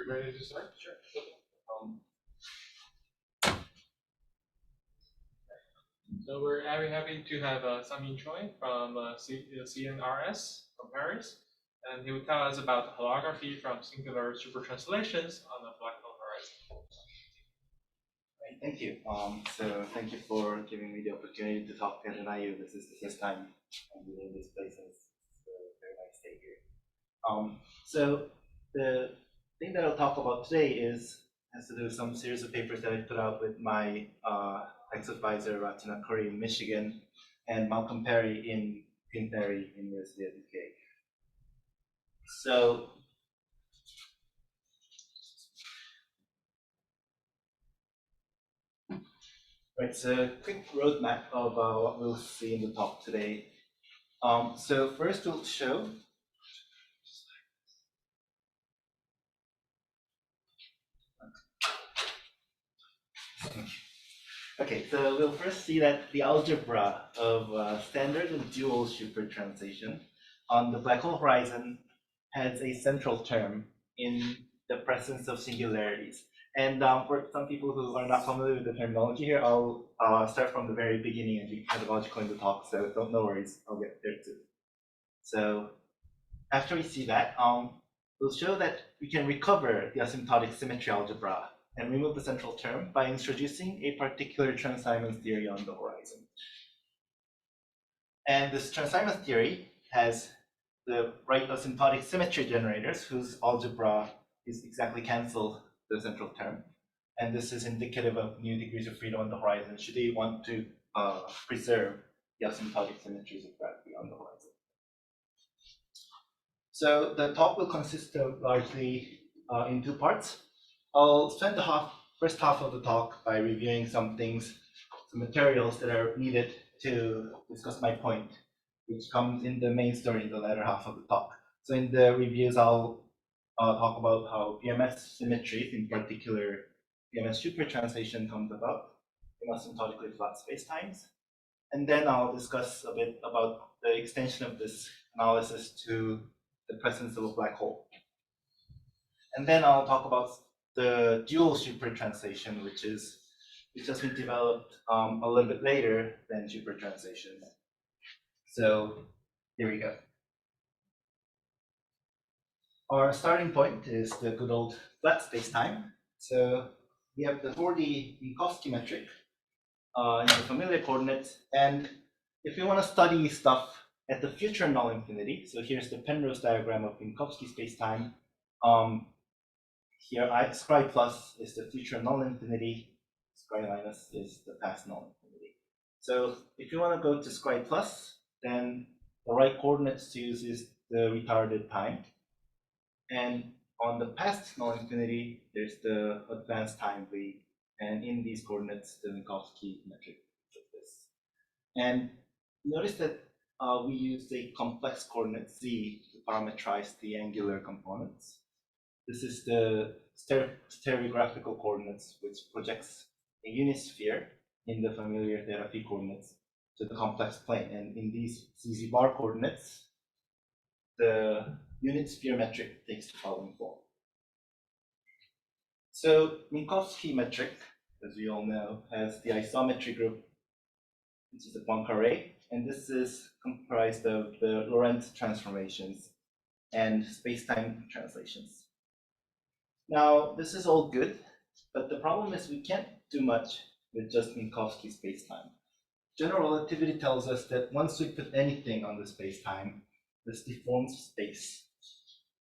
ready to start? Sure. So we're very happy to have Sangmin Choi from CNRS from Paris, and he will tell us about holography from singular supertranslations on the black hole horizon. Thank you. So thank you for giving me the opportunity to talk at NIU. This is the first time I'm doing this place, and it's a very nice day here. So the thing that I'll talk about today has to do with some series of papers that I put out with my ex-advisor Ratina Curry in Michigan and Malcolm Perry in Queen Perry University of UK. So it's a quick roadmap of what we'll see in the talk today. So first we'll show okay, so we'll first see that the algebra of standard and dual supertranslation on the black hole horizon has a central term in the presence of singularities. And for some people who are not familiar with the terminology here, I'll start from the very beginning and be pedagogical in the talk, so no worries, I'll get there too. So after we see that, we'll show that we can recover the asymptotic symmetry algebra and remove the central term by introducing a particular Chern-Simons theory on the horizon. And this Chern-Simons theory has the right asymptotic symmetry generators whose algebra is exactly cancelled the central term. And this is indicative of new degrees of freedom on the horizon should they want to preserve the asymptotic symmetries of gravity on the horizon. So the talk will consist of largely in two parts. I'll spend the first half of the talk by reviewing some materials that are needed to discuss my point, which comes in the main story in the latter half of the talk. So in the reviews, I'll talk about how PMS symmetries, in particular PMS supertranslation, comes about in asymptotically flat spacetimes. And then I'll discuss a bit about the extension of this analysis to the presence of a black hole. And then I'll talk about the dual supertranslation, which has been developed a little bit later than supertranslation. So here we go. Our starting point is the good old flat spacetime. So we have the 4D Minkowski metric in the familiar coordinates, and if we want to study stuff at the future null infinity, so here's the Penrose diagram of Minkowski spacetime. Here, scry plus is the future null infinity, scry minus is the past null infinity. So if you want to go to scry plus, then the right coordinates to use is the retarded time. And on the past null infinity, there's the advanced time v, and in these coordinates, the Minkowski metric of this. And notice that we used a complex coordinate z to parameterize the angular components. This is the stereographical coordinates, which projects a unit sphere in the familiar theta phi coordinates to the complex plane. And in these CZ bar coordinates, the unit sphere metric takes the following form. So Minkowski metric, as we all know, has the isometry group, which is a Poincare, and this is comprised of the Lorentz transformations and space-time translations. Now, this is all good, but the problem is we can't do much with just Minkowski spacetime. General relativity tells us that once we put anything on the spacetime, this deforms space.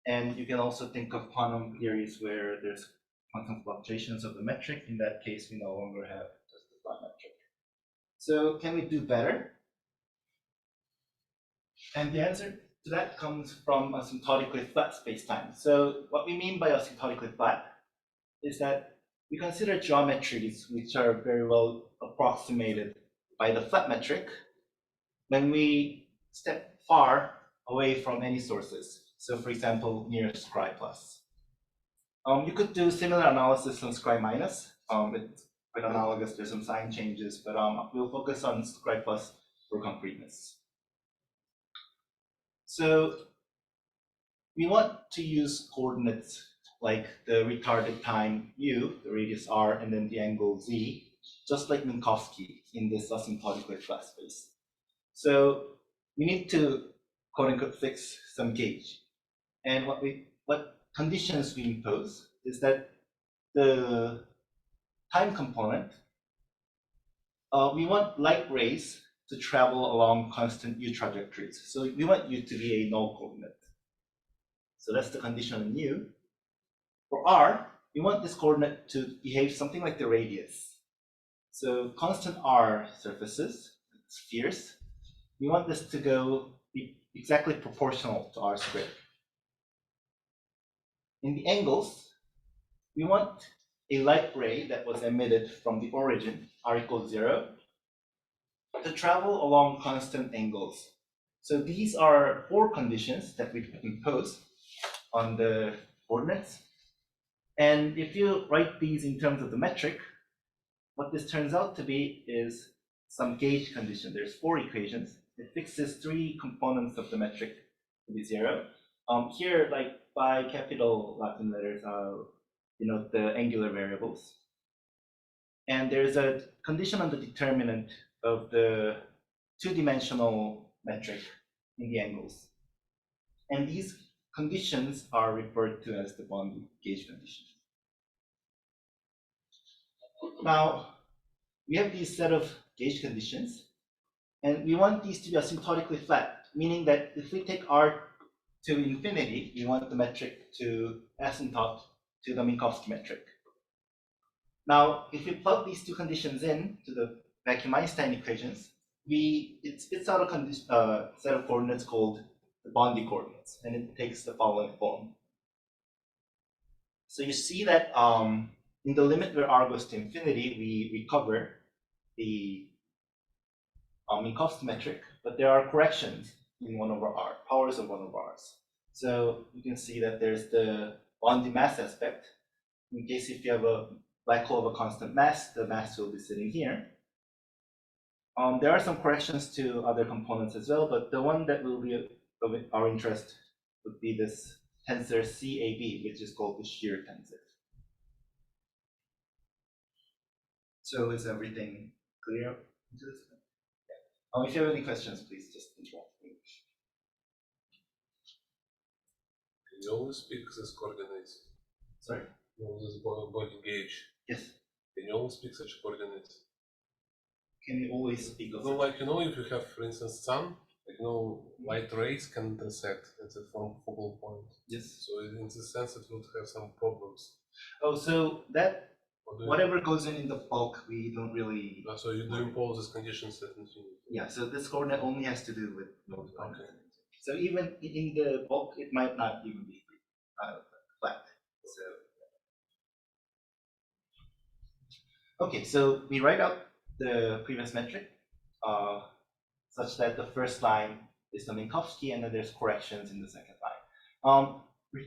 And you can also think of quantum theories where there's quantum fluctuations of the metric. In that case, we no longer have just the flat metric. So can we do better? And the answer to that comes from asymptotically flat spacetime. So what we mean by asymptotically flat is that we consider geometries which are very well approximated by the flat metric when we step far away from any sources. So for example, near scry plus. You could do similar analysis on scry minus. It's quite analogous, there's some sign changes, but we'll focus on scry plus for concreteness. So we want to use coordinates like the retarded time u, the radius r, and then the angle z, just like Minkowski in this asymptotic flat space. So we need to quote unquote fix some gauge. And what conditions we impose is that the time component, we want light rays to travel along constant u trajectories. So we want u to be a null coordinate. So that's the condition in u. For r, we want this coordinate to behave something like the radius. So constant r surfaces, spheres, we want this to be exactly proportional to r squared. In the angles, we want a light ray that was emitted from the origin, r equals 0, to travel along constant angles. So these are 4 conditions that we impose on the coordinates. And if you write these in terms of the metric, what this turns out to be is some gauge condition. There's 4 equations. It fixes 3 components of the metric to be 0. Here, like by capital Latin letters, denote the angular variables. And there's a condition on the determinant of the 2-dimensional metric in the angles. And these conditions are referred to as the boundary gauge conditions. Now, we have these set of gauge conditions, and we want these to be asymptotically flat, meaning that if we take r to infinity, we want the metric to asymptote to the Minkowski metric. Now, if we plug these 2 conditions in to the vacuum Einstein equations, it spits out a set of coordinates called the boundary coordinates, and it takes the following form. So you see that in the limit where r goes to infinity, we recover the Minkowski metric, but there are corrections in 1 over r, powers of 1 over r's. So you can see that there's the boundary mass aspect. In case if you have a black hole of a constant mass, the mass will be sitting here. There are some corrections to other components as well, but the one that will be of our interest would be this tensor CAB, which is called the shear tensor. So is everything clear into this? Yeah. If you have any questions, please just interrupt me. Can you always pick this coordinates? Sorry? This body gauge. Yes. Can you always pick such coordinates? Can you always speak of like if you have, for instance, sun, light rays can intersect at the focal point. Yes. So in this sense, it would have some problems. Oh, so that whatever goes in the bulk, we don't really. So you do impose these conditions at infinity. Yeah. So this coordinate only has to do with those. Okay. So even in the bulk, it might not even be flat. So okay. So we write out the previous metric such that the first line is the Minkowski, and then there's corrections in the second line.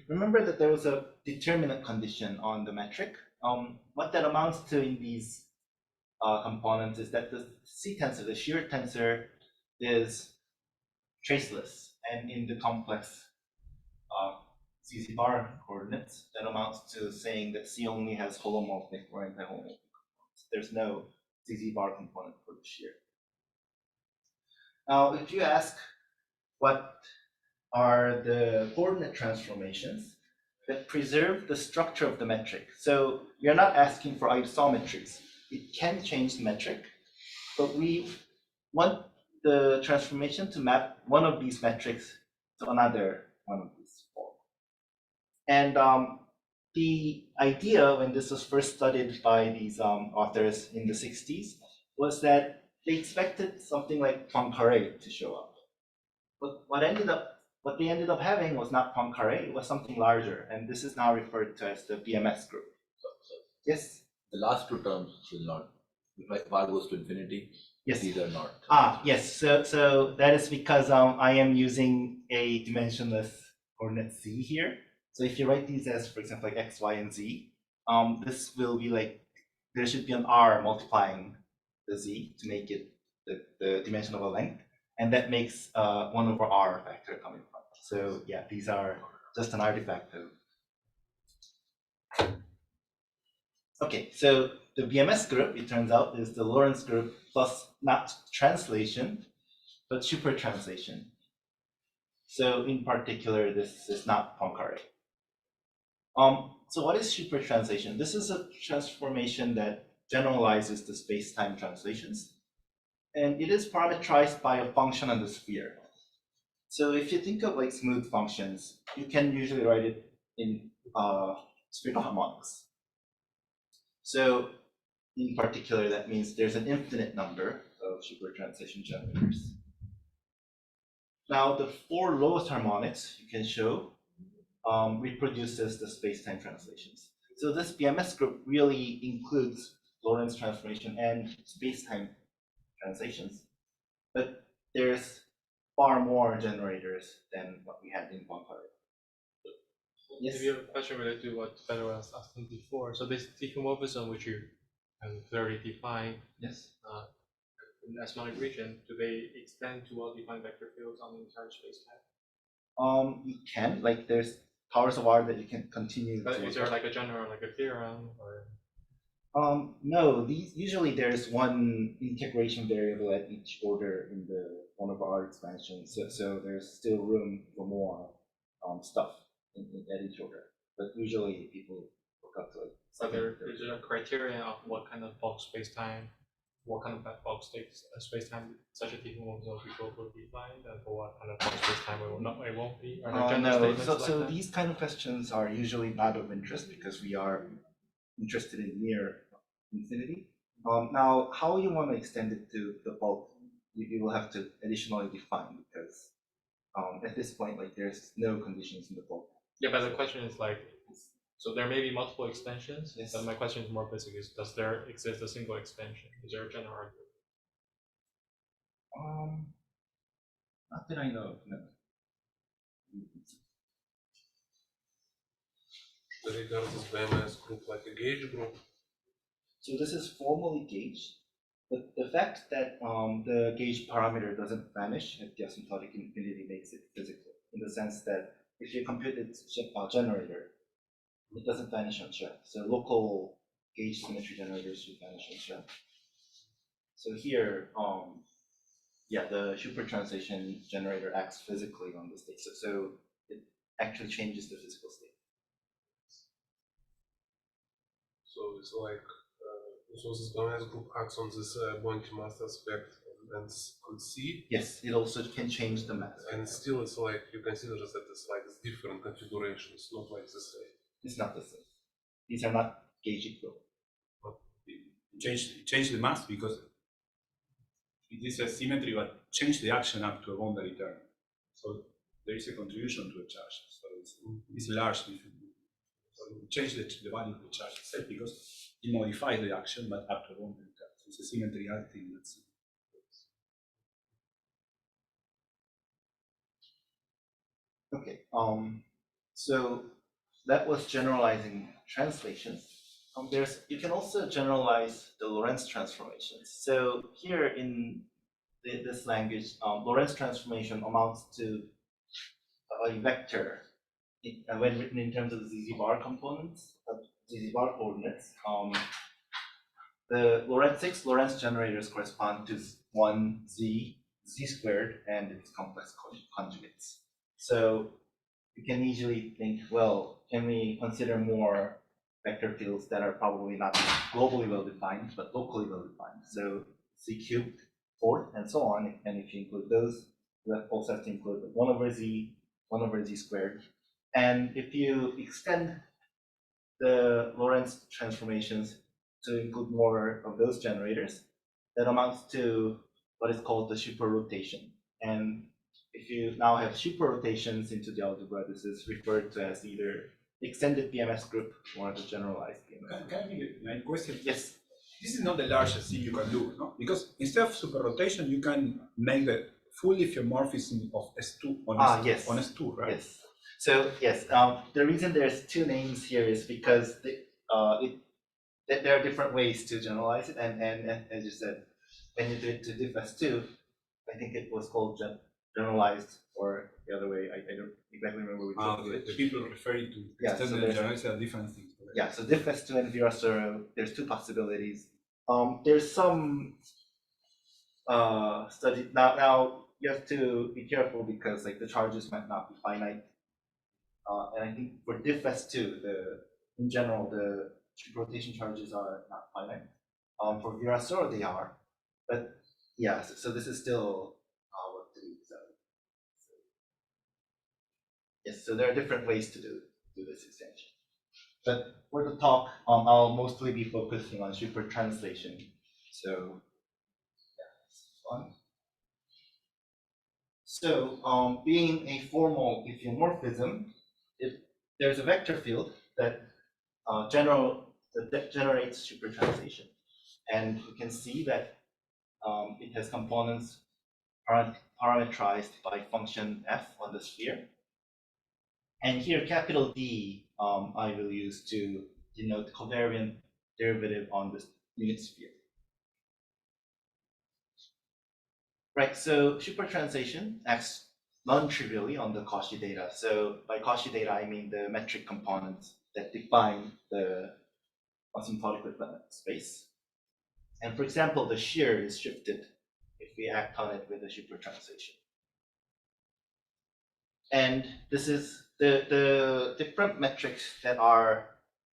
Remember that there was a determinant condition on the metric. What that amounts to in these components is that the C tensor, the shear tensor, is traceless, and in the complex CZ bar coordinates, that amounts to saying that C only has holomorphic or anti-holomorphic components. There's no CZ bar component for the shear. Now, if you ask what are the coordinate transformations that preserve the structure of the metric, so you're not asking for isometries. It can change the metric, but we want the transformation to map one of these metrics to another one of these 4. And the idea when this was first studied by these authors in the 60s was that they expected something like Poincaré to show up. But what they ended up having was not Poincaré, it was something larger, and this is now referred to as the BMS group. Yes? The last 2 terms will not, if r goes to infinity, yes. These are not. Yes, so that is because I am using a dimensionless coordinate z here. So if you write these as, for example, like x, y, and z, this will be like, there should be an r multiplying the z to make it the dimension of a length. And that makes 1 over r factor coming from. So yeah, these are just an artifact of Okay, so the BMS group, it turns out, is the Lorentz group plus not translation, but supertranslation. So in particular, this is not Poincare. So what is supertranslation? This is a transformation that generalizes the space-time translations. And it is parameterized by a function on the sphere. So if you think of like smooth functions, you can usually write it in spherical harmonics. So in particular, that means there's an infinite number of supertranslation generators. Now, the 4 lowest harmonics you can show reproduces the space-time translations. So this BMS group really includes Lorentz transformation and space-time translations, but there's far more generators than what we had in Poincare. Yes. Maybe a question related to what Fedor was asking before. So this diffeomorphism, which you clearly define, Yes. in the asymptotic region, do they extend to well-defined vector fields on the entire space-time? You can, like there's powers of R that you can continue. But is there like a general, like a theorem, or? No, usually there's one integration variable at each order in the one of our expansions, so there's still room for more stuff at each order. But usually people look up to it. So there's a criterion of what kind of bulk space-time, what kind of bulk space-time such a diffeomorphism will be defined, and for what kind of bulk space-time it won't be. Are there general No, statements so like that? these kind of questions are usually not of interest because we are interested in near infinity. Now, how you want to extend it to the bulk, you will have to additionally define because at this point, like there's no conditions in the bulk. Yeah, but the question is like, so there may be multiple extensions. Yes. But my question is more basic: is does there exist a single extension? Is there a general argument? Not that I know of, no. Do you regard this BMS group like a gauge group? So this is formally gauged, but the fact that the gauge parameter doesn't vanish at the asymptotic infinity makes it physical, in the sense that if you compute its generator, it doesn't vanish on Chern. So local gauge symmetry generators should vanish on Chern. So here, yeah, the supertranslation generator acts physically on the state. So it actually changes the physical state. So it's like, so this BMS group acts on this Bounty mass aspect and could see. Yes, it also can change the mass. And still it's like, you consider that it's like different configurations, not like the same. It's not the same. These are not gauge equivalent. Change the mass because it is a symmetry, but change the action up to a boundary term. So there is a contribution to a charge. So it's large. So you change the value of the charge itself because it modifies the action, but up to a boundary term. So it's a symmetry acting. Okay. So that was generalizing translations. You can also generalize the Lorentz transformations. So here in this language, Lorentz transformation amounts to a vector when written in terms of the ZZ bar components, ZZ bar coordinates. The six Lorentz generators correspond to 1 z squared and its complex conjugates. So you can easily think, well, can we consider more vector fields that are probably not globally well-defined, but locally well-defined? So Z cubed, 4th, and so on. And if you include those, you also have to include 1 over z squared. And if you extend the Lorentz transformations to include more of those generators, that amounts to what is called the superrotation. And if you now have superrotations into the algebra, this is referred to as either extended BMS group or the generalized BMS. Can I make a question? Yes. This is not the largest thing you can do, no? Because instead of superrotation, you can make the full diffeomorphism of S2 on yes. on S2, right? Yes. So yes, the reason there's 2 names here is because there are different ways to generalize it, and as you said, when you do it to diff S2, I think it was called generalized, or the other way. I don't exactly remember which. The people referring to extended generalized are different things. Yeah, so diff S2 and Virasoro, there's two possibilities. There's some study now you have to be careful because like the charges might not be finite. And I think for diff S2, in general the superrotation charges are not finite. For Virasoro they are, but yeah, so this is still what to do. So yes, so there are different ways to do this extension. But for the talk, I'll mostly be focusing on supertranslation. So yeah, this is fun. So being a formal diffeomorphism, there's a vector field that generates supertranslation, and you can see that it has components parametrized by function f on the sphere. And here, capital D, I will use to denote covariant derivative on this unit sphere. Right, so supertranslation acts non-trivially on the Cauchy data. So by Cauchy data, I mean the metric components that define the asymptotic equivalent space. And for example, the shear is shifted if we act on it with a supertranslation. And this is the different metrics that are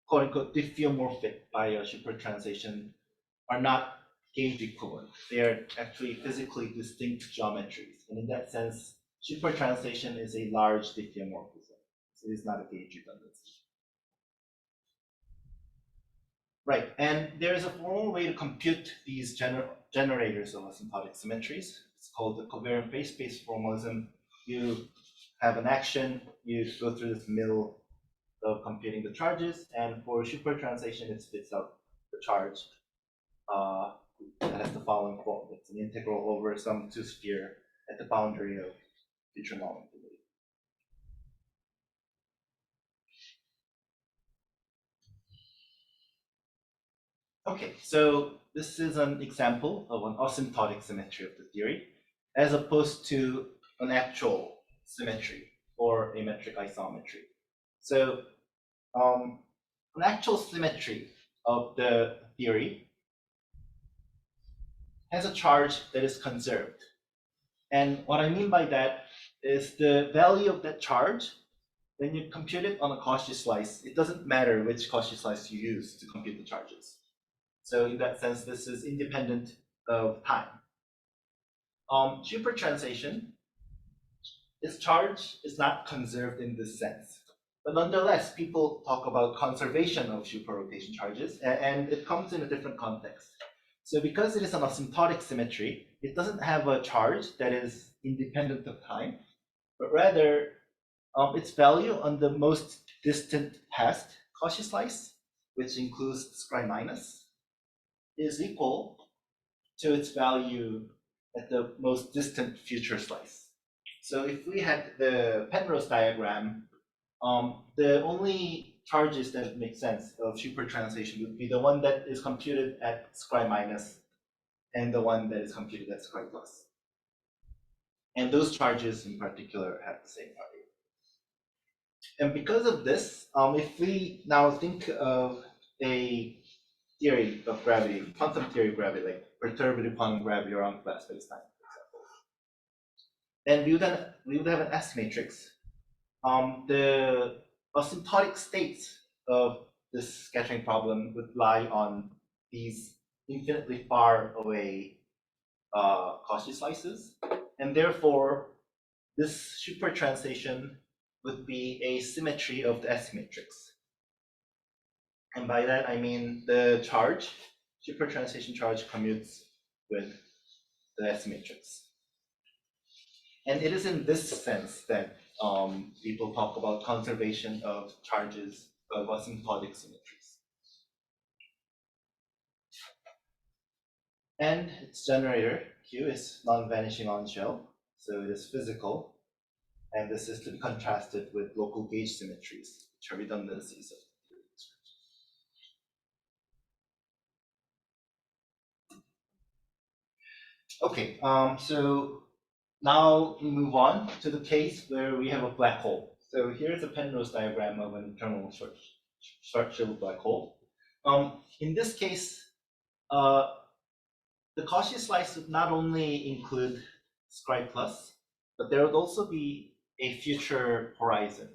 quote unquote diffeomorphic by a supertranslation are not gauge equivalent. They are actually physically distinct geometries. And in that sense, supertranslation is a large diffeomorphism. So it is not a gauge redundancy. Right, and there is a formal way to compute these generators of asymptotic symmetries. It's called the covariant phase space formalism. You have an action, you go through this mill of computing the charges, and for supertranslation, it spits out the charge that has the following form. It's an integral over some two sphere at the boundary of future non-infinity. Okay, so this is an example of an asymptotic symmetry of the theory, as opposed to an actual symmetry or a metric isometry. So an actual symmetry of the theory has a charge that is conserved. And what I mean by that is the value of that charge, when you compute it on a Cauchy slice, it doesn't matter which Cauchy slice you use to compute the charges. So in that sense, this is independent of time. Supertranslation, this charge is not conserved in this sense. But nonetheless, people talk about conservation of superrotation charges, and it comes in a different context. So because it is an asymptotic symmetry, it doesn't have a charge that is independent of time, but rather its value on the most distant past Cauchy slice, which includes Chern-Simons, is equal to its value at the most distant future slice. So if we had the Penrose diagram, the only charges that make sense of supertranslation would be the one that is computed at Chern-Simons and the one that is computed at Chern+. And those charges in particular have the same value. And because of this, if we now think of a theory of gravity, quantum theory of gravity, like perturbative quantum gravity around flat spacetime, for example, then we would have an S matrix. The asymptotic states of this scattering problem would lie on these infinitely far away Cauchy slices, and therefore this supertranslation would be a symmetry of the S matrix. And by that I mean the charge, supertranslation charge, commutes with the S matrix. And it is in this sense that people talk about conservation of charges of asymptotic symmetries. And its generator, Q, is non-vanishing on shell, so it is physical. And this is to be contrasted with local gauge symmetries, which are redundancies of the theory description. Okay, so now we move on to the case where we have a black hole. So here's a Penrose diagram of an internal source. Schwarzschild black hole. In this case, the Cauchy slice would not only include Scri+, but there would also be a future horizon.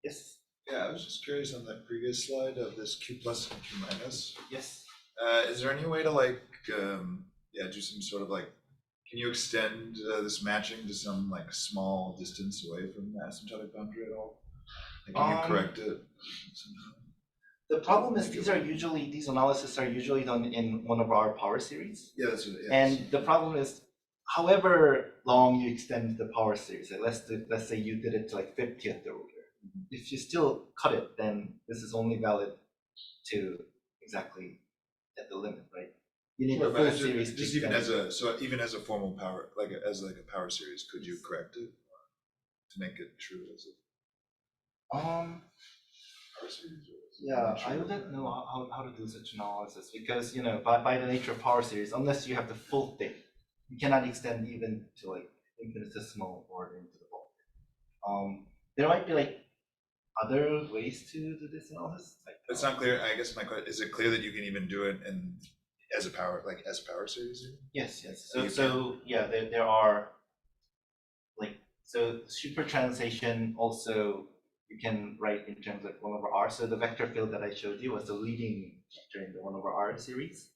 Yes? Yeah, I was just curious on that previous slide of this Q plus and Q minus. Yes. Is there any way to like, yeah, do some sort of like, can you extend this matching to some like small distance away from the asymptotic boundary at all? Like, can you correct it somehow? The problem is these analyses are usually done in one of our power series. Yeah, that's what. Yeah, and the problem is, however long you extend the power series, like let's say you did it to like 50th order. If you still cut it, then this is only valid to exactly at the limit, right? You need Sure, the full but series. just even as a even as a formal power, like as like a power series, could you correct it to make it true as a power series? Yeah, I wouldn't know how to do such analysis because by the nature of power series, unless you have the full thing, you cannot extend even to like infinitesimal or into the bulk. There might be like other ways to do this analysis. Like, It's not clear. I guess my question is: it clear that you can even do it in as a power series? Even? Yes. So So yeah, there are like Supertranslation also. You can write in terms of 1/r. So the vector field that I showed you was the leading vector in the 1/r series.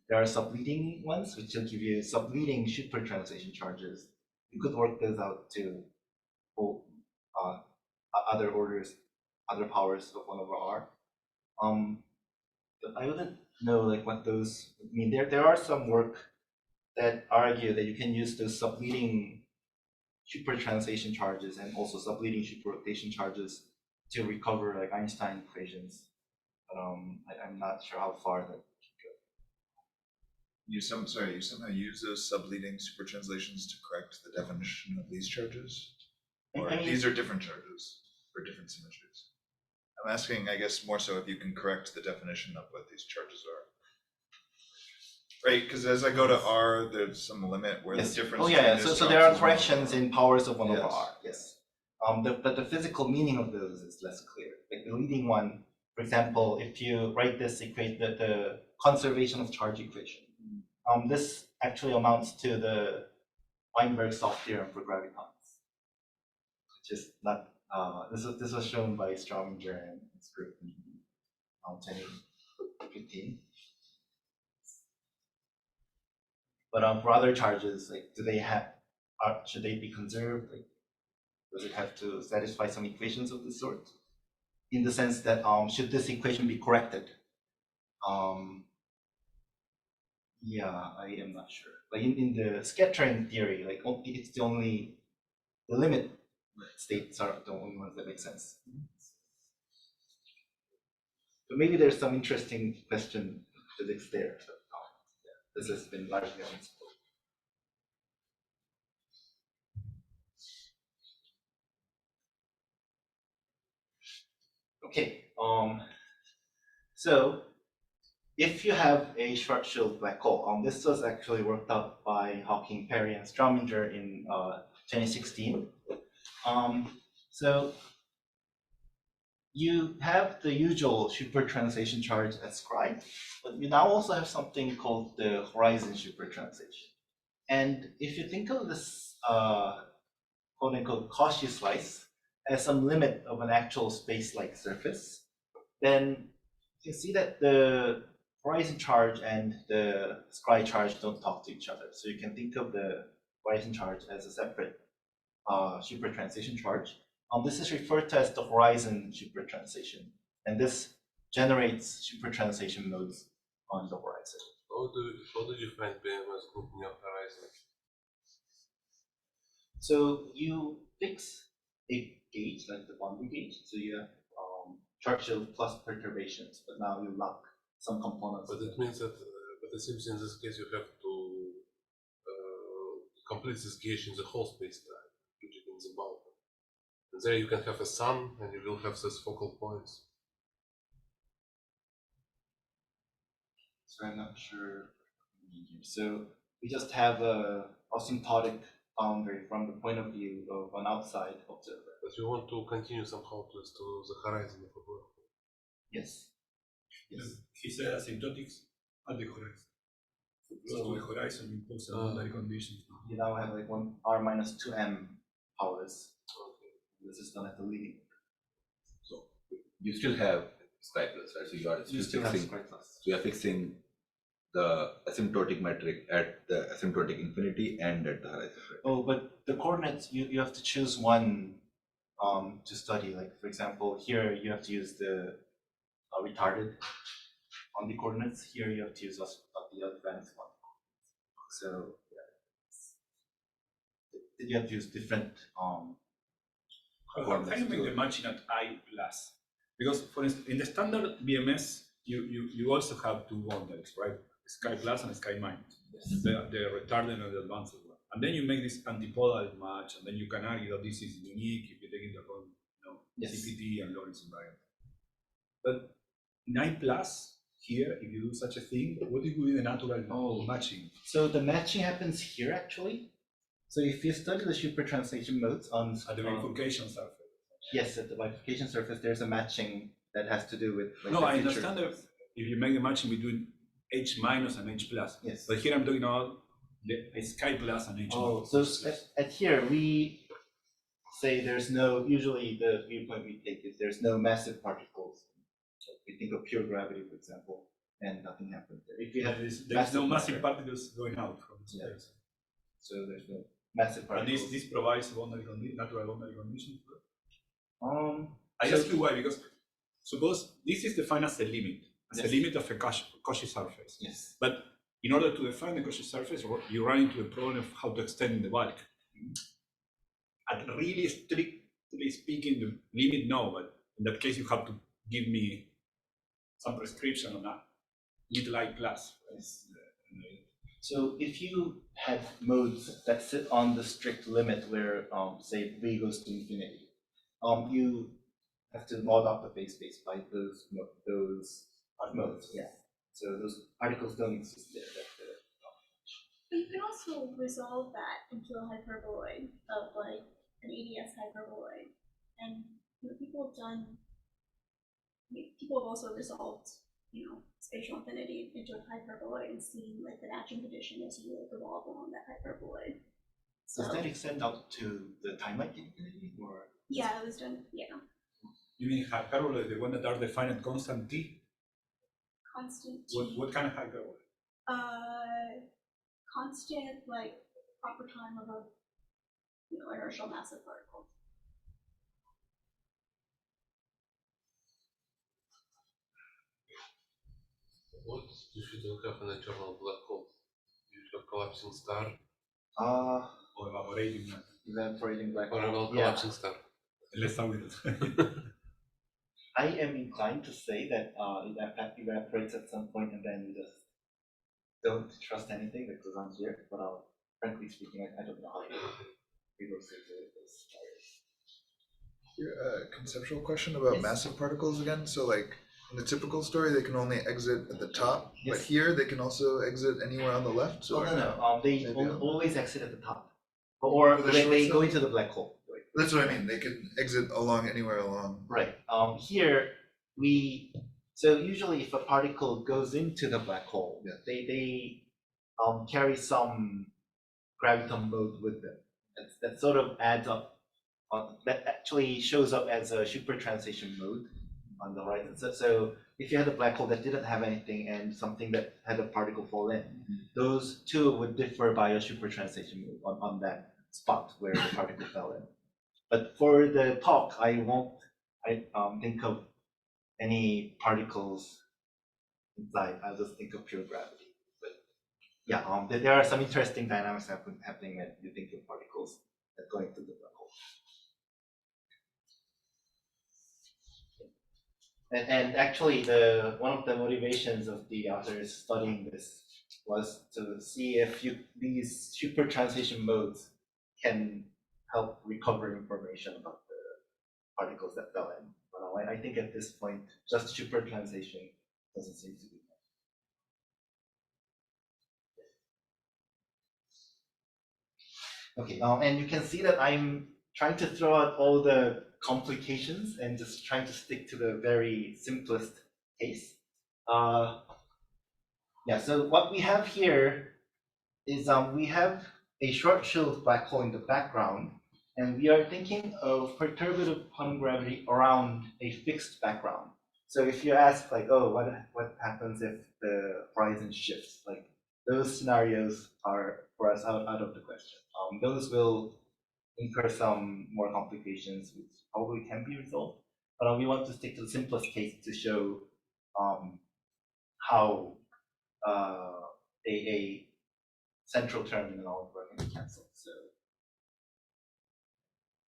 There are subleading ones, which will give you subleading supertranslation charges. You could work those out to other orders, other powers of 1/r. But I wouldn't know like what those mean. There are some work that argue that you can use those subleading supertranslation charges and also subleading superrotation charges to recover like Einstein equations. But I'm not sure how far that can go. You somehow use those subleading supertranslations to correct the definition of these charges? Or these are different charges for different symmetries? I'm asking, I guess, more so if you can correct the definition of what these charges are. Right, because as I go to R, there's some limit where the difference. Oh yeah, so there are corrections in powers of 1/r. Yes. But the physical meaning of those is less clear. Like the leading one, for example, if you write this equate the conservation of charge equation, this actually amounts to the Weinberg-Stoff theorem for gravitons, which is not. This was shown by Strominger and his group in 2015. But for other charges, like should they be conserved? Like, does it have to satisfy some equations of this sort? In the sense that should this equation be corrected? Yeah, I am not sure. Like in the scattering theory, like it's the limit states are the only ones that make sense. But maybe there's some interesting question physics there. So, yeah, this has been largely unexplored. Okay, so if you have a Schwarzschild black hole, this was actually worked out by Hawking, Perry, and Strominger in 2016. So you have the usual supertranslation charge at Scri, but you now also have something called the horizon supertranslation. And if you think of this quote-unquote Cauchy slice as some limit of an actual space-like surface, then you can see that the horizon charge and the Scri charge don't talk to each other. So you can think of the horizon charge as a separate supertranslation charge. This is referred to as the horizon supertranslation, and this generates supertranslation modes on the horizon. How do you find BMS group in your horizon? So you fix a gauge, like the boundary gauge, so you have Schwarzschild plus perturbations, but now you lock some components. But it means that, but it seems in this case you have to complete this gauge in the whole space-time, which is in the bulk. And there you can have a sun, and you will have these focal points. So I'm not sure. So we just have a asymptotic boundary from the point of view of an outside observer. But you want to continue somehow to the horizon of a black hole. Yes. Yes. He said asymptotics at the horizon. So close to the horizon, you impose a boundary condition. You now have like 1r minus 2m powers. This is done at the leading. So you still have sky plus, right? So you are fixing. So you are fixing the asymptotic metric at the asymptotic infinity and at the horizon. Right? Oh, but the coordinates you have to choose one to study. Like for example, here you have to use the retarded on the coordinates. Here you have to use the advanced one. So yeah, you have to use different How can you make the matching at I plus? Because for instance, in the standard BMS, you also have two boundaries, right? Sky plus and sky minus. Yes. The retarded and the advanced one. And then you make this antipodal match, and then you can argue that this is unique if you take into account, yes. CPT and Lorentz invariant. But in I plus, here, if you do such a thing, what would be the natural matching? So the matching happens here actually. So if you study the supertranslation modes on at the bifurcation surface. Yes, at the bifurcation surface, there's a matching that has to do with. Like, no, I understand that if you make the matching between H minus and H plus. Yes. But here I'm talking about the sky plus and H minus. So at here we say there's no. Usually the viewpoint we take is there's no massive particles. So we think of pure gravity, for example, and nothing happens there. If you have there's no massive particles going out from the space. Yeah. So there's no massive particles. And this provides a natural boundary condition. I so ask you why, because suppose this is defined as a limit, as a limit of a Cauchy surface. Yes. But in order to define the Cauchy surface, you run into the problem of how to extend the bulk. And really strictly speaking, the limit, no, but in that case, you have to give me some prescription on that little I plus. Yes. So if you have modes that sit on the strict limit where, say, V goes to infinity, you have to mod up the phase space by those modes. Yeah. So those particles don't exist there. But you can also resolve that into a hyperboloid of like an ADS hyperboloid, and people have also resolved spatial infinity into a hyperboloid and seen like the matching condition as you like evolve along that hyperboloid. So, does that extend out to the time-like infinity, or? Yeah, it was done. Yeah. You mean hyperbole, the one that are defined at constant t? Constant t. What kind of hyperbole? Constant, like proper time of a inertial massive particle. What if you don't have an eternal black hole? You have collapsing star? Or evaporating matter. Evaporating black hole. Or about collapsing star? Let's start with it. I am inclined to say that it evaporates at some point and then you just don't trust anything that goes on here. But frankly speaking, I don't know how people say this. Conceptual question about Yes. massive particles again. So like in the typical story, they can only exit at the top, Yes. but here they can also exit anywhere on the left. So No. They maybe always exit at the top, or For the they short go side? into the black hole. that's what I mean. They can exit along anywhere along. Right. Here so usually if a particle goes into the black hole, Yeah. they carry some graviton mode with them. That sort of adds up. That actually shows up as a supertranslation mode on the horizon. So if you had a black hole that didn't have anything and something that had a particle fall in, those two would differ by a supertranslation mode on that spot where the particle fell in. But for the talk, I won't think of any particles inside. I'll just think of pure gravity. But yeah, there are some interesting dynamics happening when you think of particles that go into the black hole. And actually, one of the motivations of the authors studying this was to see if these supertranslation modes can help recover information about the particles that fell in. But I think at this point, just supertranslation doesn't seem to be enough. Okay, and you can see that I'm trying to throw out all the complications and just trying to stick to the very simplest case. Yeah, so what we have here is we have a short-shelled black hole in the background, and we are thinking of perturbative quantum gravity around a fixed background. So if you ask, like, oh, what happens if the horizon shifts? Like, those scenarios are, for us, out of the question. Those will incur some more complications, which probably can be resolved. But we want to stick to the simplest case to show how a central term in an algebra can be cancelled.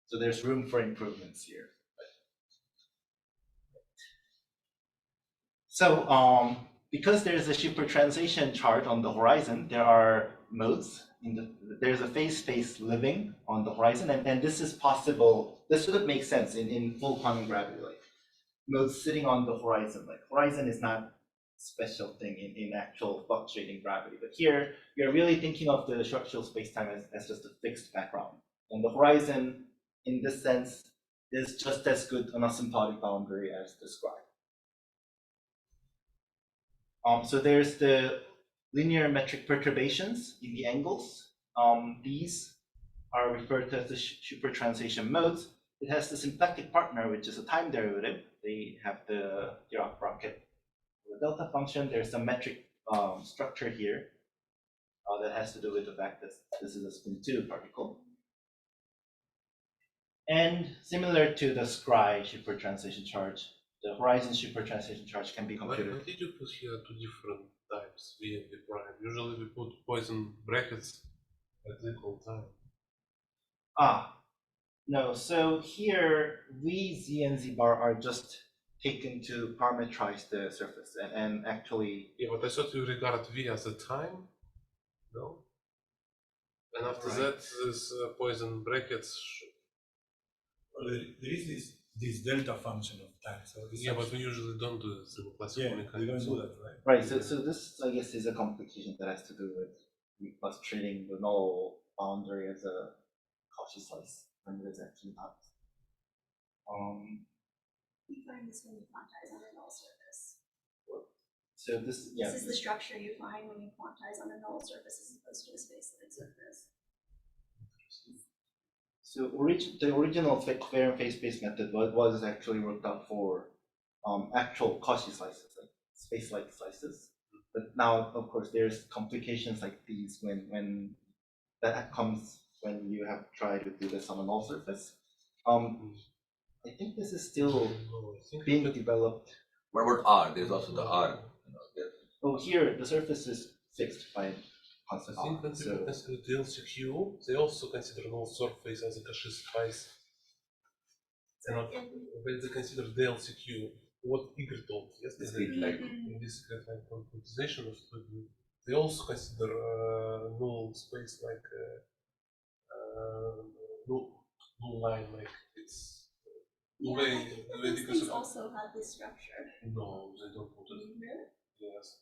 So there's room for improvements here. So because there's a supertranslation chart on the horizon, there are modes. There's a phase space living on the horizon, and this is possible. This wouldn't make sense in full quantum gravity, like modes sitting on the horizon. Like horizon is not a special thing in actual fluctuating gravity, but here you're really thinking of the short-shell spacetime as just a fixed background. And the horizon, in this sense, is just as good an asymptotic boundary as described. So there's the linear metric perturbations in the angles. These are referred to as the supertranslation modes. It has the symplectic partner, which is a time derivative. They have the Dirac bracket, the delta function. There's a metric structure here that has to do with the fact that this is a spin 2 particle. And similar to the Scry supertranslation charge, the horizon supertranslation charge can be computed. Why did you put here two different types, V and V prime? Usually we put Poisson brackets at equal time. No, so here V, Z, and Z bar are just taken to parameterize the surface and actually. Yeah, but I thought you regard V as a time, no? And after that, this Poisson brackets. Well, there is this delta function of time. So yeah, but we usually don't do this in classical mechanics. We don't do that, right? Right. So this, I guess, is a complication that has to do with us treating the null boundary as a Cauchy slice when it is actually not. You find this when you quantize on a null surface. So this, yeah. This is the structure you find when you quantize on a null surface as opposed to a space-like surface. So the original fair and phase-space method was actually worked out for actual Cauchy slices, like space-like slices. But now, of course, there's complications like these when that comes when you have tried to do this on a null surface. I think this is still being developed. What about R? There's also the R. Oh, here the surface is fixed by constant I think R. when So people consider DLCQ, they also consider null surface as a Cauchy slice. When they consider DLCQ, what Igor told yesterday, like in this quantization of study, they also consider null space like null line, like it's. Yeah, those things also have this structure. No, they don't put it. Really? Yes.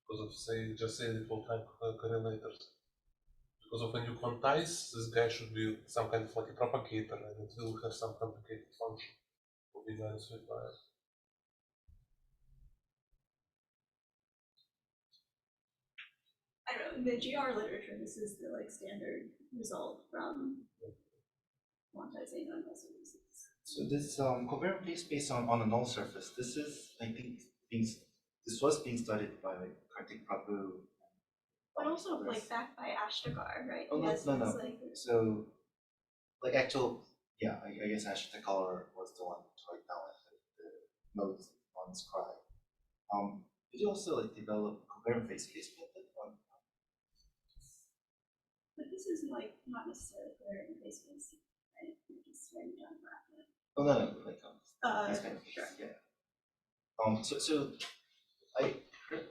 Because of just say equal time correlators. Because of when you quantize, this guy should be some kind of like a propagator, and it will have some complicated function. Will be minus V prime. I don't know. In the GR literature, this is the standard result from quantizing on null surfaces. So this covariant phase space on a null surface, this is, I think, this was being studied by Kartik Prabhu. But also backed by Ashtekar, right? Oh, no. So actual, yeah, I guess Ashtekar was the one to write down the nodes on Scry. Did you also develop covariant phase space method on? But this is not necessarily covariant phase space, right? You're just writing down bracket. Oh no, these kind of sure. Yeah. So I heard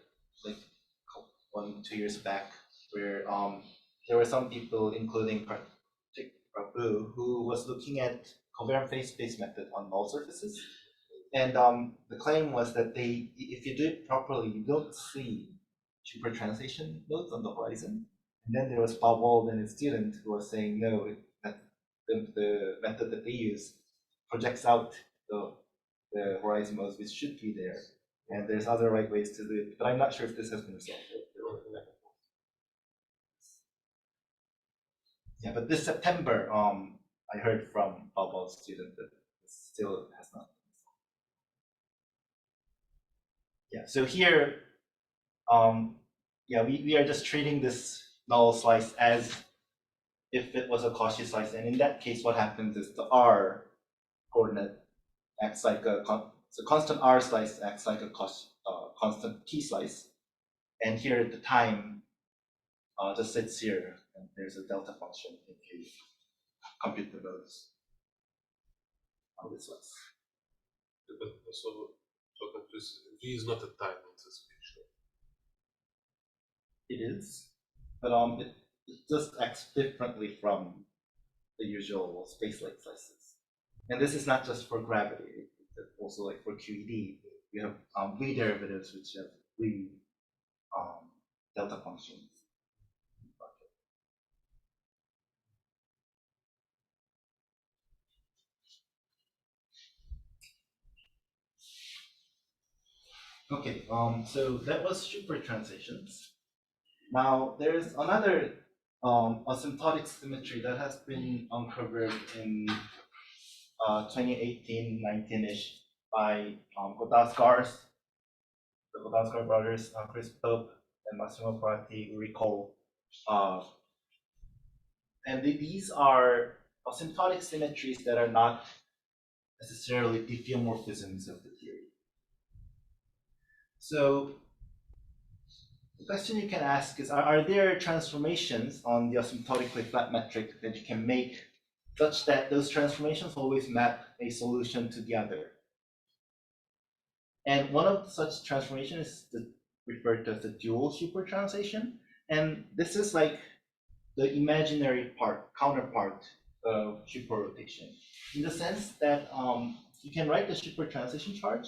1-2 years back where there were some people, including Kartik Prabhu, who was looking at covariant phase space method on null surfaces, and the claim was that if you do it properly, you don't see supertranslation nodes on the horizon. And then there was Bob Wald and his student who was saying no, the method that they use projects out the horizon modes which should be there. And there's other right ways to do it, but I'm not sure if this has been resolved. Yeah, but this September, I heard from Balbal's student that this still has not been resolved. Yeah, so here, yeah, we are just treating this null slice as if it was a Cauchy slice, and in that case, what happens is the R coordinate acts like a constant R slice acts like a constant T slice, and here at the time just sits here, and there's a delta function if you compute the modes on this slice. But so this V is not a time in this picture. It is, but it just acts differently from the usual space-like slices. And this is not just for gravity, it's also like for QED. You have V derivatives which have V delta functions. Okay, so that was Supertranslations. Now there's another asymptotic symmetry that has been uncovered in 2018-19-ish by the Godasgar brothers, Chris Pope and Massimo Prati, École. And these are asymptotic symmetries that are not necessarily diffeomorphisms of the theory. So the question you can ask is, are there transformations on the asymptotically flat metric that you can make such that those transformations always map a solution to the other? And one of such transformations is referred to as the dual supertranslation. And this is like the imaginary counterpart of superrotation, in the sense that you can write the supertranslation charge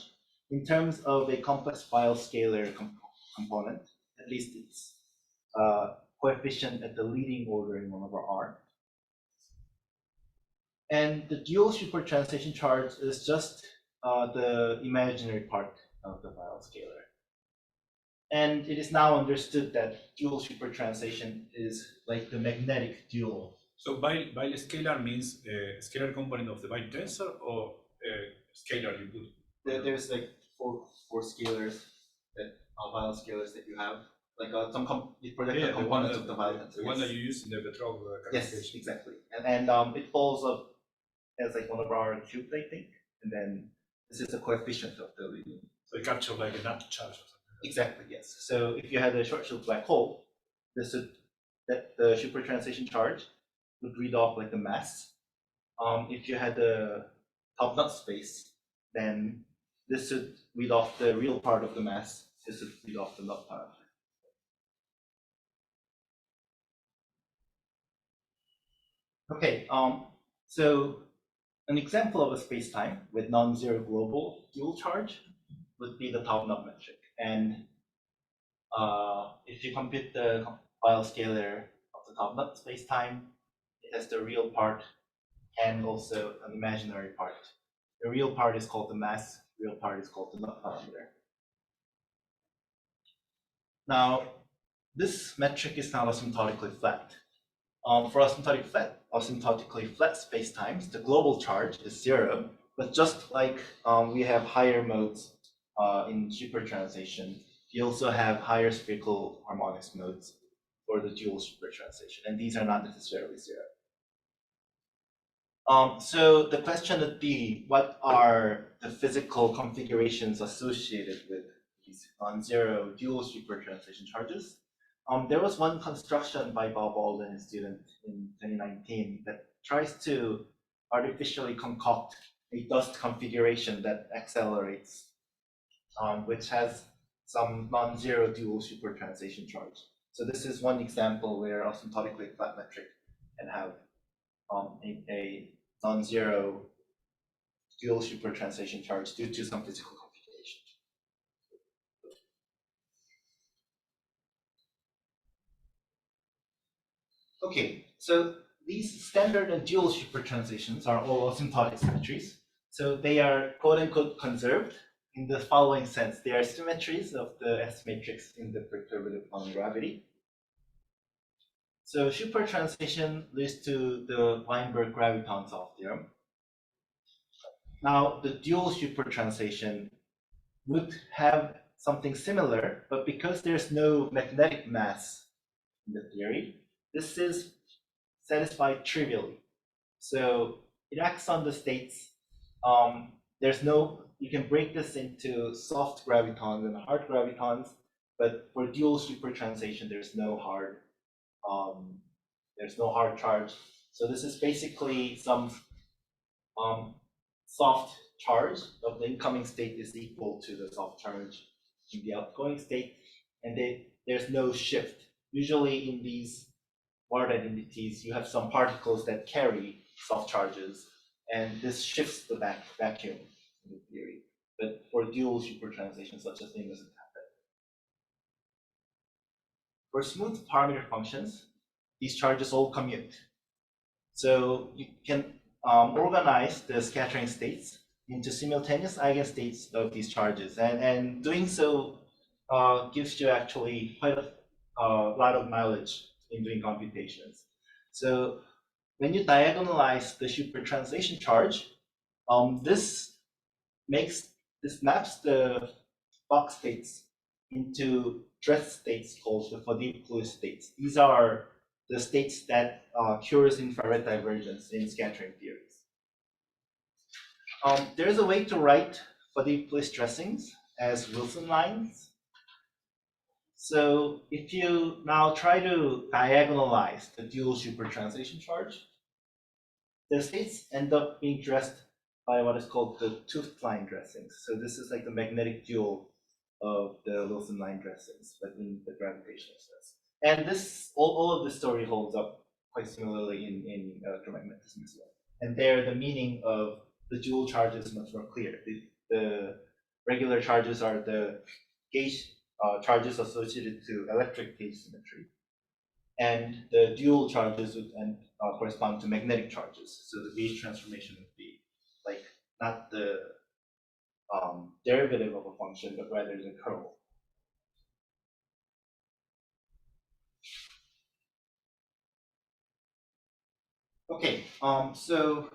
in terms of a complex file scalar component, at least its coefficient at the leading order in 1 over R. And the dual supertranslation charge is just the imaginary part of the file scalar. And it is now understood that dual supertranslation is like the magnetic dual. So Weyl scalar means a scalar component of the Weyl tensor, or scalar you put? There's like four scalars that Weyl scalars that you have. Like you project the components of the Weyl tensor. The one that you use in the Petrov calculation. Yes, exactly. And it falls up as like 1 over R cubed, I think. And then this is the coefficient of the leading. So it captures like a nut charge or something. Exactly, yes. So if you had a Schwarzschild black hole, the supertranslation charge would read off like the mass. If you had the top nut space, then this would read off the real part of the mass. This would read off the nut part. Okay, so an example of a space-time with non-zero global dual charge would be the top nut metric. And if you compute the file scalar of the top nut space-time, it has the real part and also an imaginary part. The real part is called the mass, the real part is called the nut parameter. Now, this metric is now asymptotically flat. For asymptotically flat space-times, the global charge is 0, but just like we have higher modes in supertranslation, you also have higher spherical harmonics modes for the dual supertranslation, and these are not necessarily 0. So the question would be, what are the physical configurations associated with these non-zero dual supertranslation charges? There was one construction by Bob Bald and his student in 2019 that tries to artificially concoct a dust configuration that accelerates, which has some non-zero dual supertranslation charge. So this is one example where asymptotically flat metric can have a non-zero dual supertranslation charge due to some physical configuration. Okay, so these standard and dual supertranslations are all asymptotic symmetries. So they are quote unquote conserved in the following sense. They are symmetries of the S matrix in the perturbative Poynting gravity. So supertranslation leads to the Weinberg-Graviton-Solf theorem. Now, the dual supertranslation would have something similar, but because there's no magnetic mass in the theory, this is satisfied trivially. So it acts on the states. There's no, you can break this into soft gravitons and hard gravitons, but for dual supertranslation, there's no hard charge. So this is basically some soft charge of the incoming state is equal to the soft charge in the outgoing state, and there's no shift. Usually in these word identities, you have some particles that carry soft charges, and this shifts the vacuum in the theory. But for dual supertranslation, such a thing doesn't happen. For smooth parameter functions, these charges all commute. So you can organize the scattering states into simultaneous eigenstates of these charges, and doing so gives you actually quite a lot of knowledge in doing computations. So when you diagonalize the supertranslation charge, this maps the box states into dress states called the Faddeev-Lewis states. These are the states that cures infrared divergence in scattering theories. There is a way to write Faddeev-Lewis dressings as Wilson lines. So if you now try to diagonalize the dual supertranslation charge, the states end up being dressed by what is called the toothed line dressings. So this is like the magnetic dual of the Wilson line dressings, but in the gravitational sense. And this, all of this story holds up quite similarly in electromagnetism as well. And there, the meaning of the dual charge is much more clear. The regular charges are the gauge charges associated to electric gauge symmetry, and the dual charges would correspond to magnetic charges. So the gauge transformation would be like not the derivative of a function, but rather the curl. Okay, so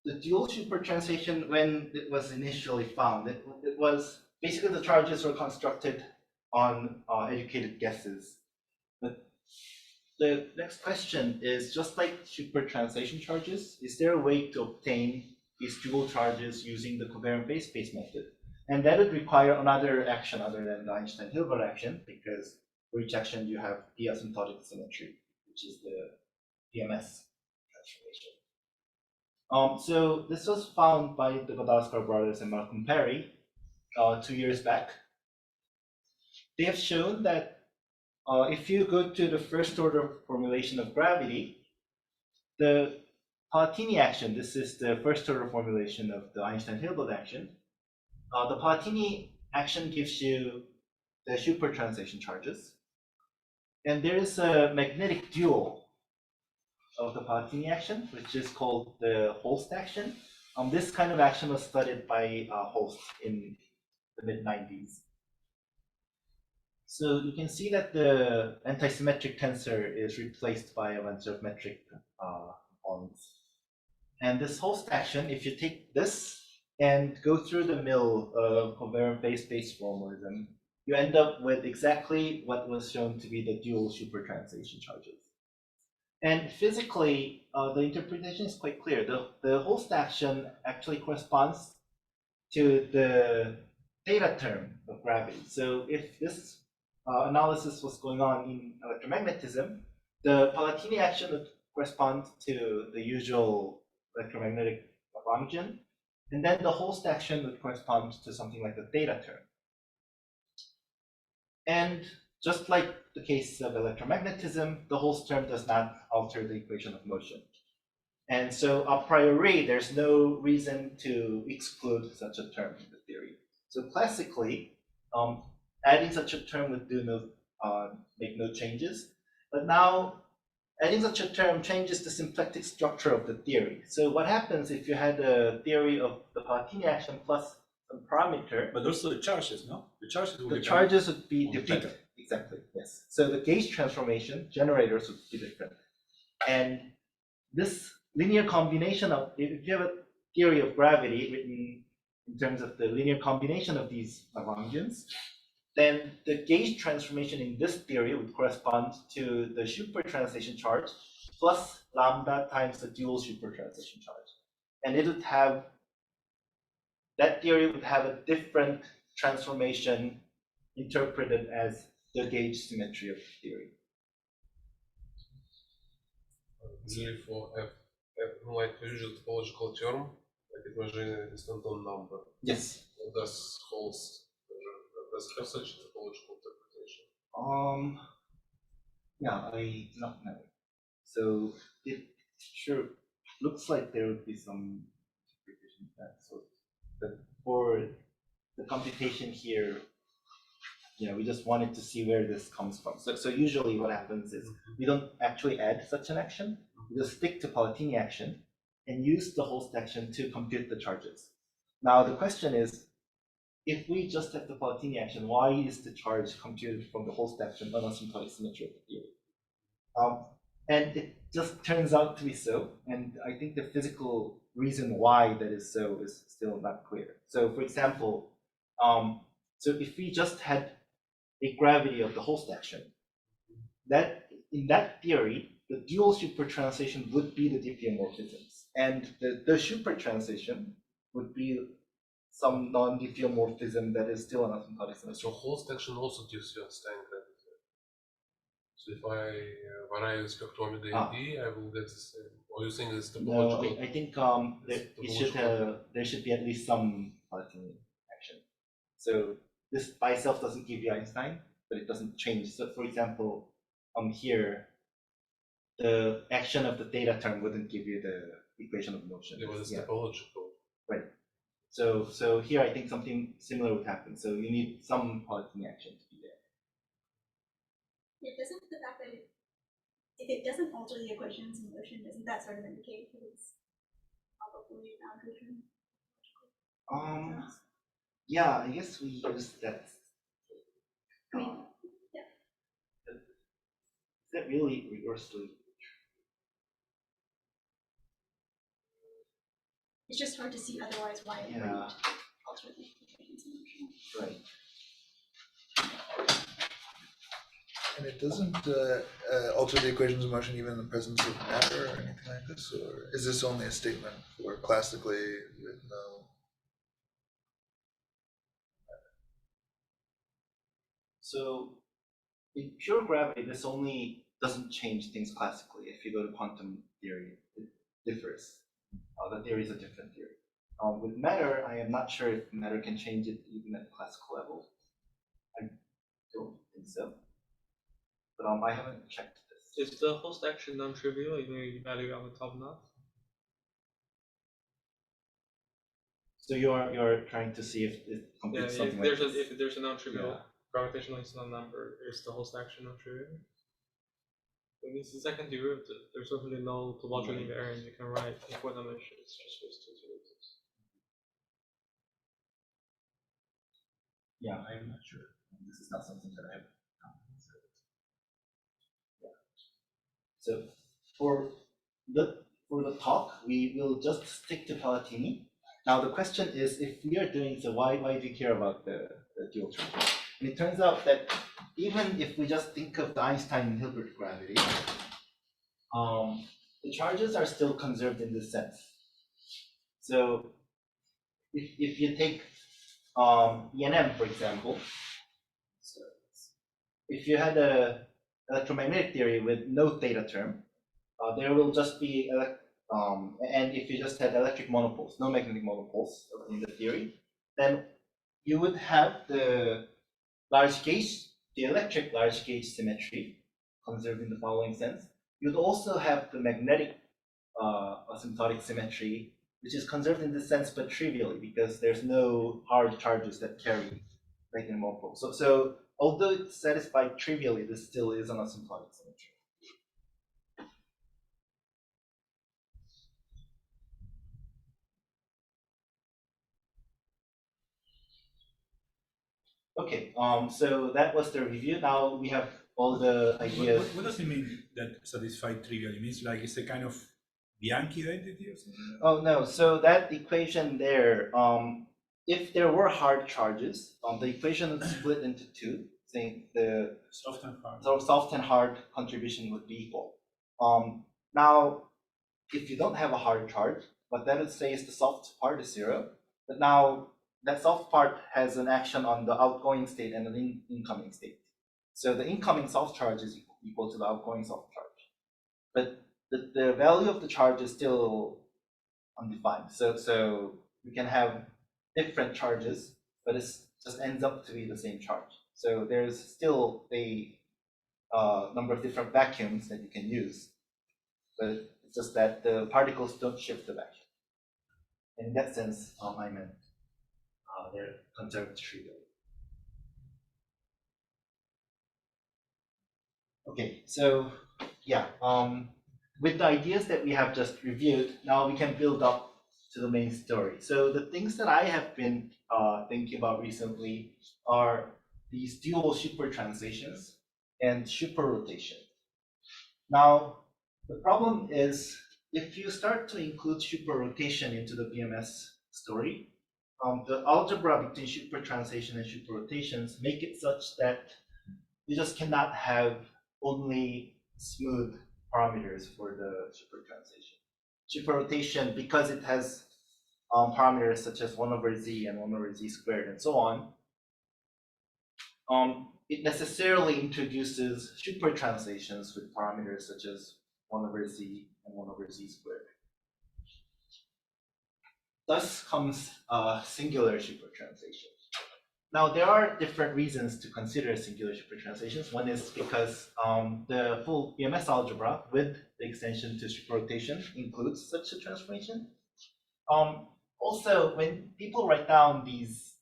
the dual supertranslation, when it was initially found, it was basically the charges were constructed on educated guesses. But the next question is, just like supertranslation charges, is there a way to obtain these dual charges using the covariant phase space method? And that would require another action other than the Einstein-Hilbert action, because for each action you have the asymptotic symmetry, which is the PMS transformation. So this was found by the Godowska brothers and Malcolm Perry 2 years back. They have shown that if you go to the first order formulation of gravity, the Palatini action, this is the first order formulation of the Einstein-Hilbert action. The Palatini action gives you the supertranslation charges. And there is a magnetic dual of the Palatini action, which is called the Holst action. This kind of action was studied by Holst in the mid-90s. So you can see that the antisymmetric tensor is replaced by a bunch of metric components. And this Holst action, if you take this and go through the mill of covariant phase space formalism, you end up with exactly what was shown to be the dual supertranslation charges. And physically, the interpretation is quite clear. The Holst action actually corresponds to the theta term of gravity. So if this analysis was going on in electromagnetism, the Palatini action would correspond to the usual electromagnetic Lagrangian, and then the Holst action would correspond to something like the theta term. And just like the case of electromagnetism, the Holst term does not alter the equation of motion. And so a priori, there's no reason to exclude such a term in the theory. So classically, adding such a term would do make no changes. But now adding such a term changes the symplectic structure of the theory. So what happens if you had a theory of the Palatini action plus some parameter? But also the charges, no? The charges will The become charges would be on different. theta. Exactly, yes. So the gauge transformation generators would be different. And this linear combination of, if you have a theory of gravity written in terms of the linear combination of these Lagrangians, then the gauge transformation in this theory would correspond to the supertranslation charge plus lambda times the dual supertranslation charge. And it would have, that theory would have a different transformation interpreted as the gauge symmetry of the theory. Usually for like usual topological term, like it measures a distant on number. Yes. Does holds does have such a topological interpretation? Yeah, I do not know. So it sure looks like there would be some interpretation of that. So, but for the computation here, we just wanted to see where this comes from. So usually what happens is we don't actually add such an action. We just stick to Palatini action and use the host action to compute the charges. Now the question is, if we just have the Palatini action, why is the charge computed from the host action on asymptotic symmetry of the theory? And it just turns out to be so. And I think the physical reason why that is so is still not clear. So for example, so if we just had a gravity of the host action, that in that theory, the dual supertranslation would be the diffeomorphisms. And the supertranslation would be some non-diffeomorphism that is still an asymptotic symmetry. So host action also gives you a Stein gravity. So if I vary with respect to omega d, I will get the same. Or you think it's topological? No, I think there should be at least some Palatini action. So this by itself doesn't give you Einstein, but it doesn't change. So for example, here, the action of the theta term wouldn't give you the equation of motion. Yeah, but it's topological. Right. So here I think something similar would happen. So you need some Palatini action to be there. Yeah, doesn't the fact that if it doesn't alter the equations in motion, doesn't that sort of indicate that it's probably a boundary term? Yeah, I guess we use that. I mean, yeah. Is that really reversely? It's just hard to see otherwise why it wouldn't alter the equations in motion. Right. And it doesn't alter the equations of motion even in the presence of matter or anything like this, or is this only a statement for classically with no? So in pure gravity, this only doesn't change things classically. If you go to quantum theory, it differs. The theory is a different theory. With matter, I am not sure if matter can change it even at the classical level. I don't think so. But I haven't checked this. Is the host action non-trivial if you evaluate on the top knot? So you're trying to see if it computes something like this. If there's a non-trivial gravitational Instant number, is the host action non-trivial? When it's the second derivative, there's certainly no topological invariant you can write in four dimensions. It's just with two derivatives. Yeah, I'm not sure. This is not something that I have. So for the talk, we will just stick to Palatini. Now the question is, if we are doing so, why do you care about the dual charge? And it turns out that even if we just think of the Einstein and Hilbert gravity, the charges are still conserved in this sense. So if you take ENM, for example, so if you had a electromagnetic theory with no theta term, there will just be and if you just had electric monopoles, no magnetic monopoles in the theory, then you would have the large gauge, the electric large gauge symmetry conserved in the following sense. You'd also have the magnetic asymptotic symmetry, which is conserved in this sense, but trivially, because there's no hard charges that carry magnetic monopoles. So although it's satisfied trivially, this still is an asymptotic symmetry. Okay, so that was the review. Now we have all the ideas. What does it mean that satisfied trivial? It means like it's a kind of Bianchi identity or something? Oh no, so that equation there, if there were hard charges, the equation is split into two, saying the Soft and hard. so soft and hard contribution would be equal. Now, if you don't have a hard charge, what that would say is the soft part is 0, but now that soft part has an action on the outgoing state and an incoming state. So the incoming soft charge is equal to the outgoing soft charge, but the value of the charge is still undefined. So we can have different charges, but it just ends up to be the same charge. So there's still a number of different vacuums that you can use, but it's just that the particles don't shift the vacuum. In that sense, I meant they're conserved trivial. Okay, so yeah, with the ideas that we have just reviewed, now we can build up to the main story. So the things that I have been thinking about recently are these dual supertranslations and superrotation. Now, the problem is if you start to include superrotation into the BMS story, the algebra between supertranslation and superrotations make it such that you just cannot have only smooth parameters for the supertranslation. Superrotation, because it has parameters such as 1/z and 1/z² and so on, it necessarily introduces supertranslations with parameters such as 1/z and 1/z². Thus comes singular supertranslation. Now, there are different reasons to consider singular supertranslations. One is because the full BMS algebra with the extension to superrotation includes such a transformation. Also, when people write down these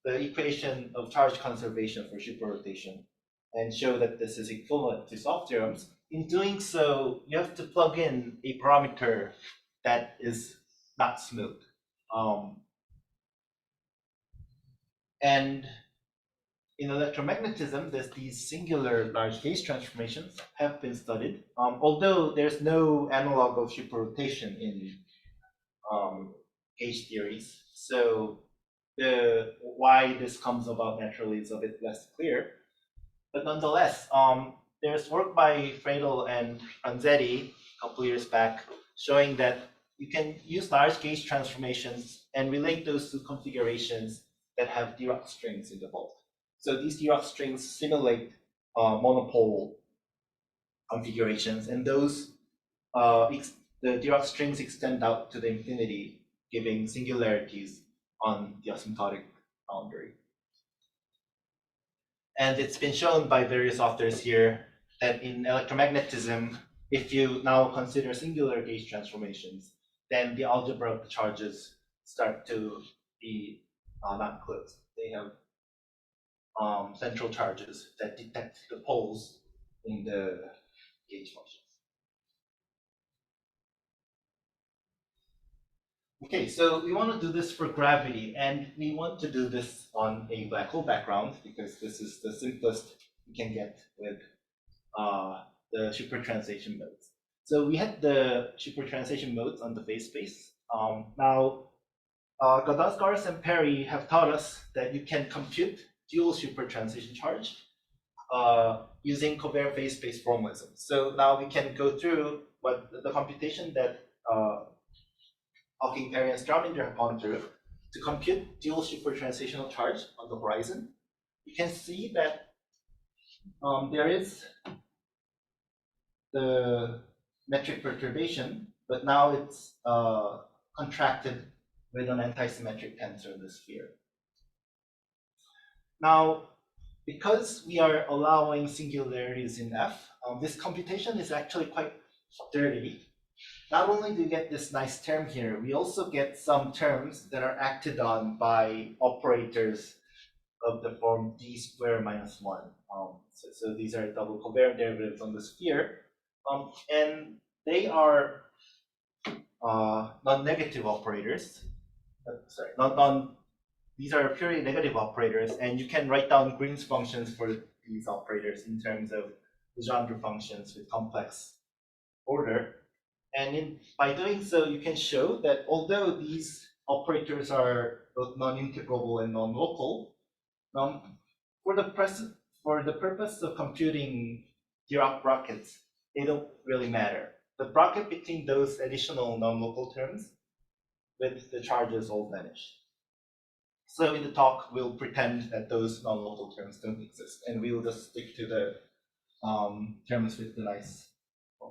the equation of charge conservation for superrotation and show that this is equivalent to soft theorems, in doing so, you have to plug in a parameter that is not smooth. And in electromagnetism, these singular large gauge transformations have been studied, although there's no analog of superrotation in gauge theories. So why this comes about naturally is a bit less clear. But nonetheless, there's work by Friedel and Ranzetti a couple years back showing that you can use large gauge transformations and relate those to configurations that have Dirac strings in the bulk. So these Dirac strings simulate monopole configurations, and those the Dirac strings extend out to the infinity, giving singularities on the asymptotic boundary. And it's been shown by various authors here that in electromagnetism, if you now consider singular gauge transformations, then the algebra of the charges start to be not closed. They have central charges that detect the poles in the gauge functions. Okay, so we want to do this for gravity, and we want to do this on a black hole background because this is the simplest we can get with the supertranslation modes. So we had the supertranslation modes on the phase space. Now, Godasgaras and Perry have taught us that you can compute dual supertranslation charge using covariant phase space formalism. So now we can go through what the computation that Hawking, Perry, and Straminger have gone through to compute dual supertranslational charge on the horizon. You can see that there is the metric perturbation, but now it's contracted with an antisymmetric tensor in the sphere. Now, because we are allowing singularities in F, this computation is actually quite dirty. Not only do you get this nice term here, we also get some terms that are acted on by operators of the form d² minus 1. So these are double covariant derivatives on the sphere, and they are non-negative operators. Sorry, these are purely negative operators, and you can write down Green's functions for these operators in terms of Legendre functions with complex order. And by doing so, you can show that although these operators are both non-integrable and non-local, for the purpose of computing Dirac brackets, they don't really matter. The bracket between those additional non-local terms with the charges all vanish. So in the talk, we'll pretend that those non-local terms don't exist, and we'll just stick to the terms with the nice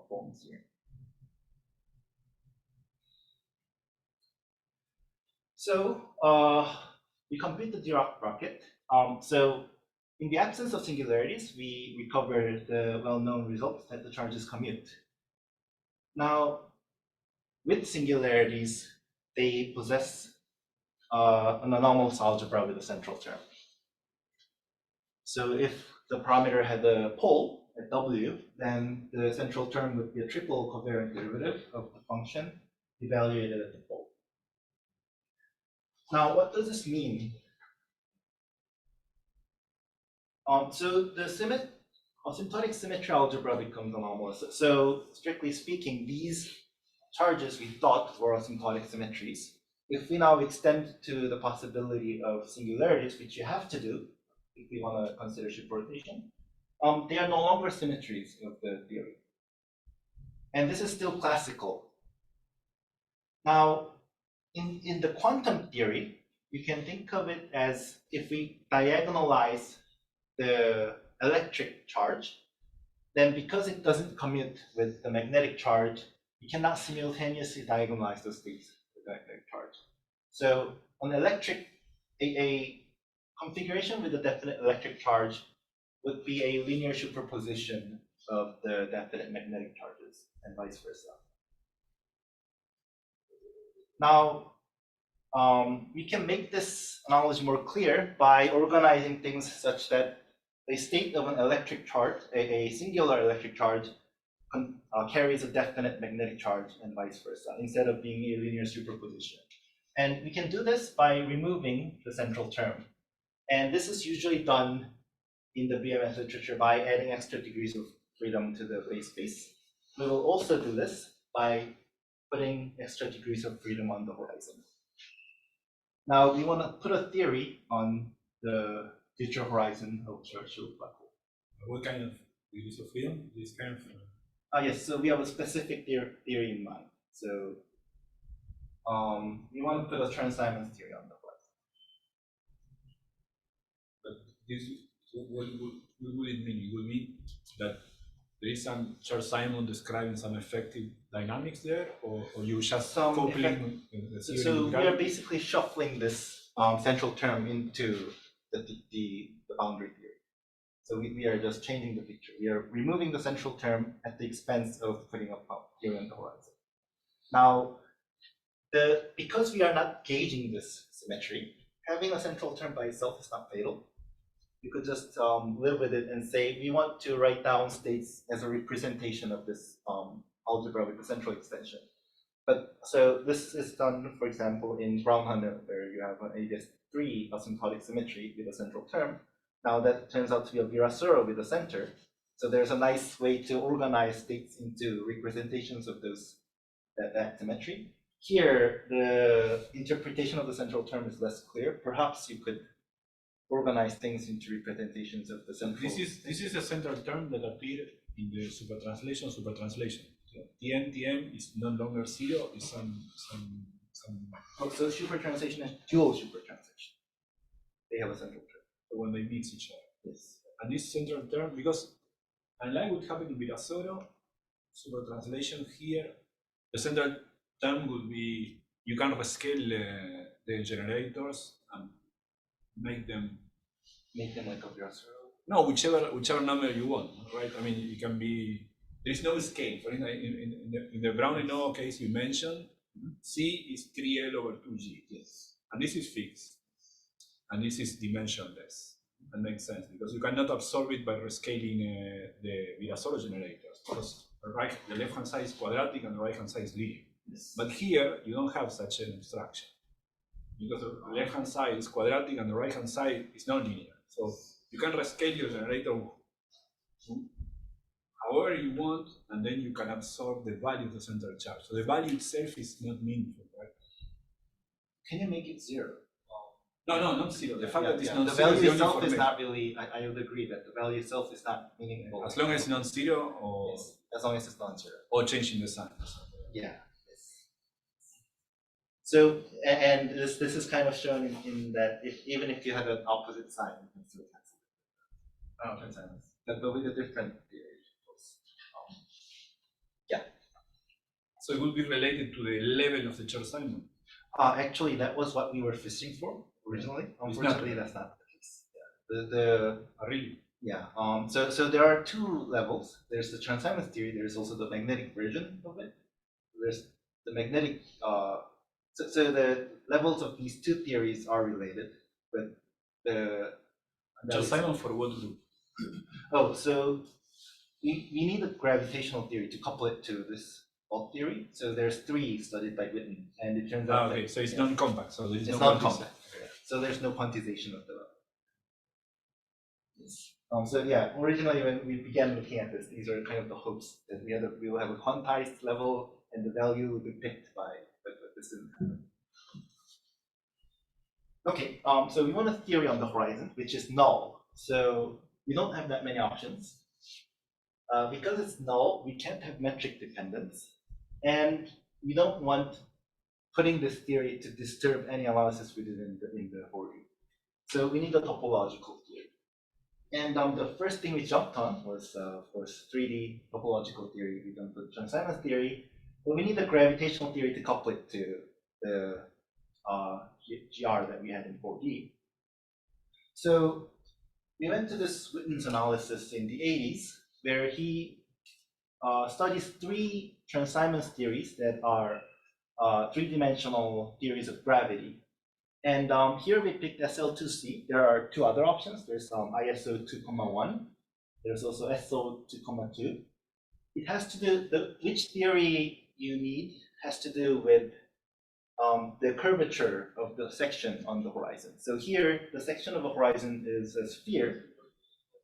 forms here. So we compute the Dirac bracket. So in the absence of singularities, we recover the well-known result that the charges commute. Now, with singularities, they possess an anomalous algebra with a central term. So if the parameter had a pole at W, then the central term would be a triple covariant derivative of the function evaluated at the pole. Now, what does this mean? So the asymptotic symmetry algebra becomes anomalous. So strictly speaking, these charges we thought were asymptotic symmetries. If we now extend to the possibility of singularities, which you have to do if we want to consider superposition, they are no longer symmetries of the theory. And this is still classical. Now, in the quantum theory, you can think of it as if we diagonalize the electric charge, then because it doesn't commute with the magnetic charge, you cannot simultaneously diagonalize those states with the magnetic charge. So on electric, a configuration with a definite electric charge would be a linear superposition of the definite magnetic charges and vice versa. Now, we can make this analogy more clear by organizing things such that a state of an electric charge, a singular electric charge, carries a definite magnetic charge and vice versa, instead of being a linear superposition. And we can do this by removing the central term. And this is usually done in the BMS literature by adding extra degrees of freedom to the phase space. We will also do this by putting extra degrees of freedom on the horizon. Now, we want to put a theory on the future horizon of Churchill black hole. What kind of degrees of freedom? This kind of. Yes, so we have a specific theory in mind. So we want to put a Chern-Simons theory on the horizon. But this, what would it mean? It would mean that there is some Chern-Simons describing some effective dynamics there, or you just coupling the theory? So we are basically shuffling this central term into the boundary theory. So we are just changing the picture. We are removing the central term at the expense of putting a theory on the horizon. Now, because we are not gauging this symmetry, having a central term by itself is not fatal. You could just live with it and say, we want to write down states as a representation of this algebra with the central extension. But so this is done, for example, in Brown-Hunter, where you have an ADS3 asymptotic symmetry with a central term. Now that turns out to be a Virasoro with a center. So there's a nice way to organize states into representations of that symmetry. Here, the interpretation of the central term is less clear. Perhaps you could organize things into representations of the central. This is a central term that appeared in the supertranslation. So TM is no longer zero. It's some. Oh, so supertranslation is dual supertranslation. They have a central term. So when they mix each other. Yes. And this central term, because unlike what happened in Virasoro, supertranslation here, the central term would be, you can rescale the generators and make them like a Virasoro. No, whichever number you want, right? I mean, it can be. There is no scale. For instance, in the Brown-Linot case you mentioned, C is 3L over 2G. Yes. And this is fixed, and this is dimensionless. That makes sense because you cannot absorb it by rescaling the Virasoro generators. Because the left-hand side is quadratic and the right-hand side is linear. Yes. But here you don't have such an abstraction. because the left hand side is quadratic and the right hand side is non-linear. So you can rescale your generator however you want, and then you can absorb the value of the central charge. So the value itself is not meaningful, right? Can you make it 0? No, not zero. The fact that it's The non-zero is value the only itself is formation. not really, I would agree that the value itself is not meaningful. As long as it's non-zero or, Yes, as long as it's non-zero. or changing the sign. Yeah. So, and this is kind of shown in that even if you had an opposite sign, you can still cancel it. But with a different theory. Yeah. So it will be related to the level of the Chern-Simons. Actually, that was what we were fishing for originally. Unfortunately, that's not the case. Yeah. Really? Yeah. So there are 2 levels. There's the Chern-Simons theory. There's also the magnetic version of it. There's the magnetic. So the levels of these 2 theories are related, but the Chern-Simons for what group? Oh, so we need a gravitational theory to couple it to this Bolt theory. So there's 3 studied by Whitten, and it turns out. Okay, so it's non-compact. So there's it's no non-compact. So there's no quantization of the level. So yeah, originally when we began looking at this, these are kind of the hopes that we will have a quantized level, and the value will be picked by. But this didn't happen. Okay, so we want a theory on the horizon, which is null. So we don't have that many options. Because it's null, we can't have metric dependence. And we don't want putting this theory to disturb any analysis we did in the horizon. So we need a topological theory. And the first thing we jumped on was, of course, 3D topological theory. We done the Chern-Simons theory. But we need a gravitational theory to couple it to the GR that we had in 4D. So we went to this Whitten's analysis in the 80s, where he studies 3 Chern-Simons theories that are 3-dimensional theories of gravity. And here we picked SL2C. There are 2 other options. There's ISO 2,1. There's also SO 2,2. It has to do, which theory you need has to do with the curvature of the section on the horizon. So here, the section of the horizon is a sphere.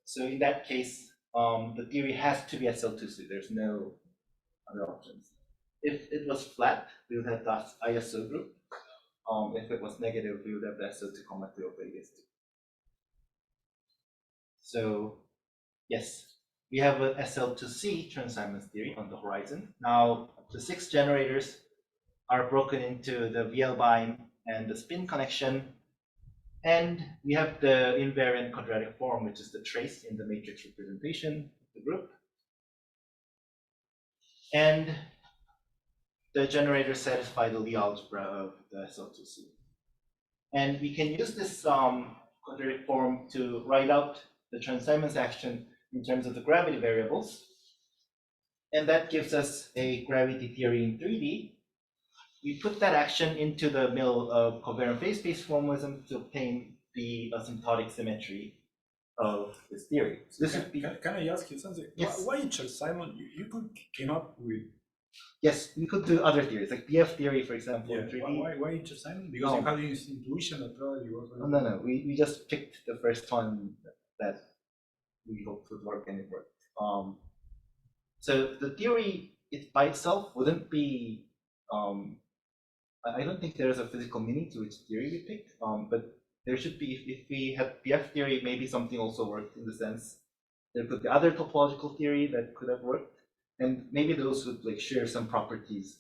So in that case, the theory has to be SL2C. There's no other options. If it was flat, we would have the ISO group. If it was negative, we would have the SO2, 2 of AS2. So yes, we have a SL2C Chern-Simons theory on the horizon. Now the 6 generators are broken into the VL-bind and the spin connection. And we have the invariant quadratic form, which is the trace in the matrix representation of the group. And the generators satisfy the Lie algebra of the SL2C. And we can use this quadratic form to write out the Chern-Simons action in terms of the gravity variables. And that gives us a gravity theory in 3D. We put that action into the middle of covariant phase space formalism to obtain the asymptotic symmetry of this theory. So this can I ask you something? Yes. Why Chern-Simons? You could came up with. Yes, we could do other theories, like BF theory, for example, in 3D. Why Chern-Simons? Because you had this intuition that probably was. No. We just picked the first one that we hoped would work, and it worked. So the theory by itself wouldn't be. I don't think there is a physical meaning to which theory we picked, but there should be, if we had BF theory, maybe something also worked in the sense there could be other topological theory that could have worked, and maybe those would like share some properties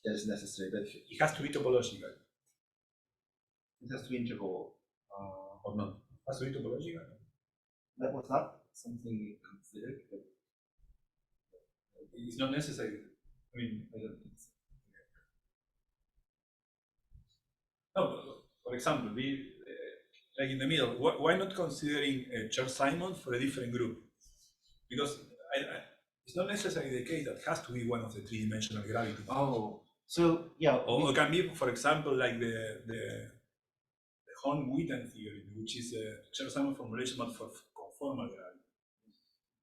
that is necessary. But it has to be topological. It has to be integral. Or not? It has to be topological. That was not something we considered, but it's not necessary. I mean, I don't think so. No, for example, like in the middle, why not considering Chern-Simons for a different group? Because it's not necessarily the case that it has to be one of the 3-dimensional gravity. Oh, so yeah. Or it can be, for example, like the Horn-Whitten theory, which is a Chern-Simons formulation but for conformal gravity.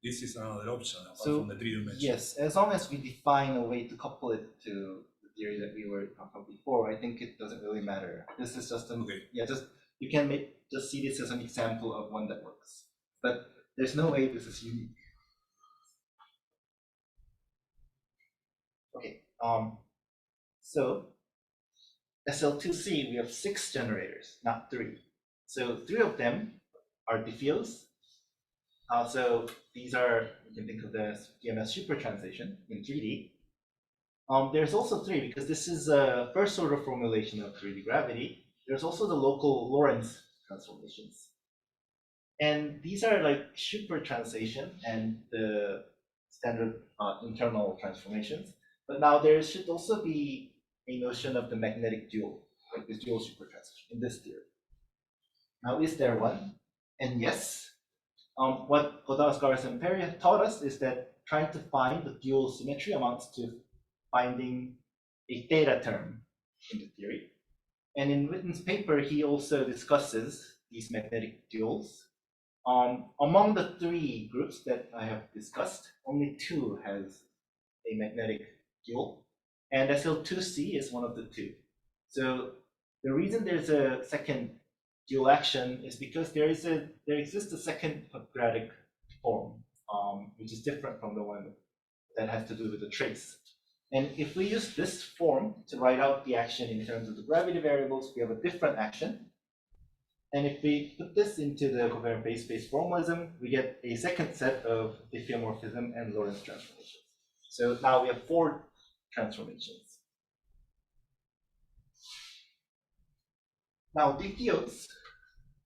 This is another option apart from the 3-dimensional. Yes, as long as we define a way to couple it to the theory that we were talking about before, I think it doesn't really matter. This is just Okay. you can just see this as an example of one that works. But there's no way this is unique. Okay. So SL2C, we have 6 generators, not 3. So 3 of them are diffuse. So these are, you can think of them as DMS supertranslation in 3D. There's also 3, because this is a first order formulation of 3D gravity. There's also the local Lorentz transformations. And these are like supertranslation and the standard internal transformations. But now there should also be a notion of the magnetic dual, like this dual supertranslation in this theory. Now, is there one? And yes, what Godausgaras and Perry taught us is that trying to find the dual symmetry amounts to finding a theta term in the theory. And in Witten's paper, he also discusses these magnetic duals. Among the 3 groups that I have discussed, only 2 has a magnetic dual, and SL2C is one of the 2. So the reason there's a second dual action is because there exists a second quadratic form, which is different from the one that has to do with the trace. And if we use this form to write out the action in terms of the gravity variables, we have a different action. And if we put this into the covariant phase space formalism, we get a second set of diffeomorphism and Lorentz transformations. So now we have 4 transformations. Now, diffeos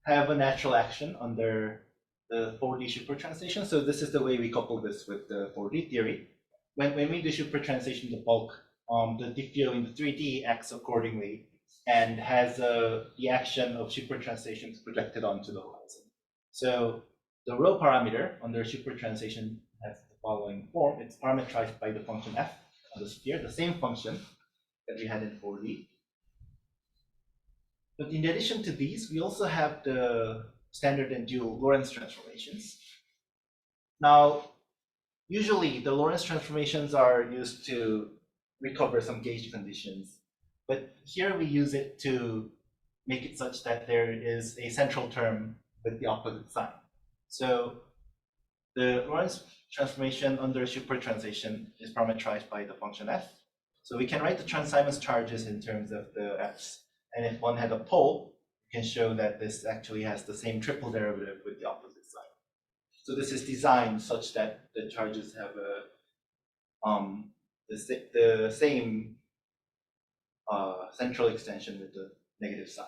have a natural action under the 4D supertranslation. So this is the way we couple this with the 4D theory. When we do supertranslation to bulk, the diffeo in the 3D acts accordingly and has the action of supertranslations projected onto the horizon. So the rho parameter under supertranslation has the following form. It's parametrized by the function f on the sphere, the same function that we had in 4D. But in addition to these, we also have the standard and dual Lorentz transformations. Now, usually the Lorentz transformations are used to recover some gauge conditions, but here we use it to make it such that there is a central term with the opposite sign. So the Lorentz transformation under supertranslation is parametrized by the function f. So we can write the Chern-Simons charges in terms of the f's. And if one had a pole, we can show that this actually has the same triple derivative with the opposite sign. So this is designed such that the charges have the same central extension with the negative sign.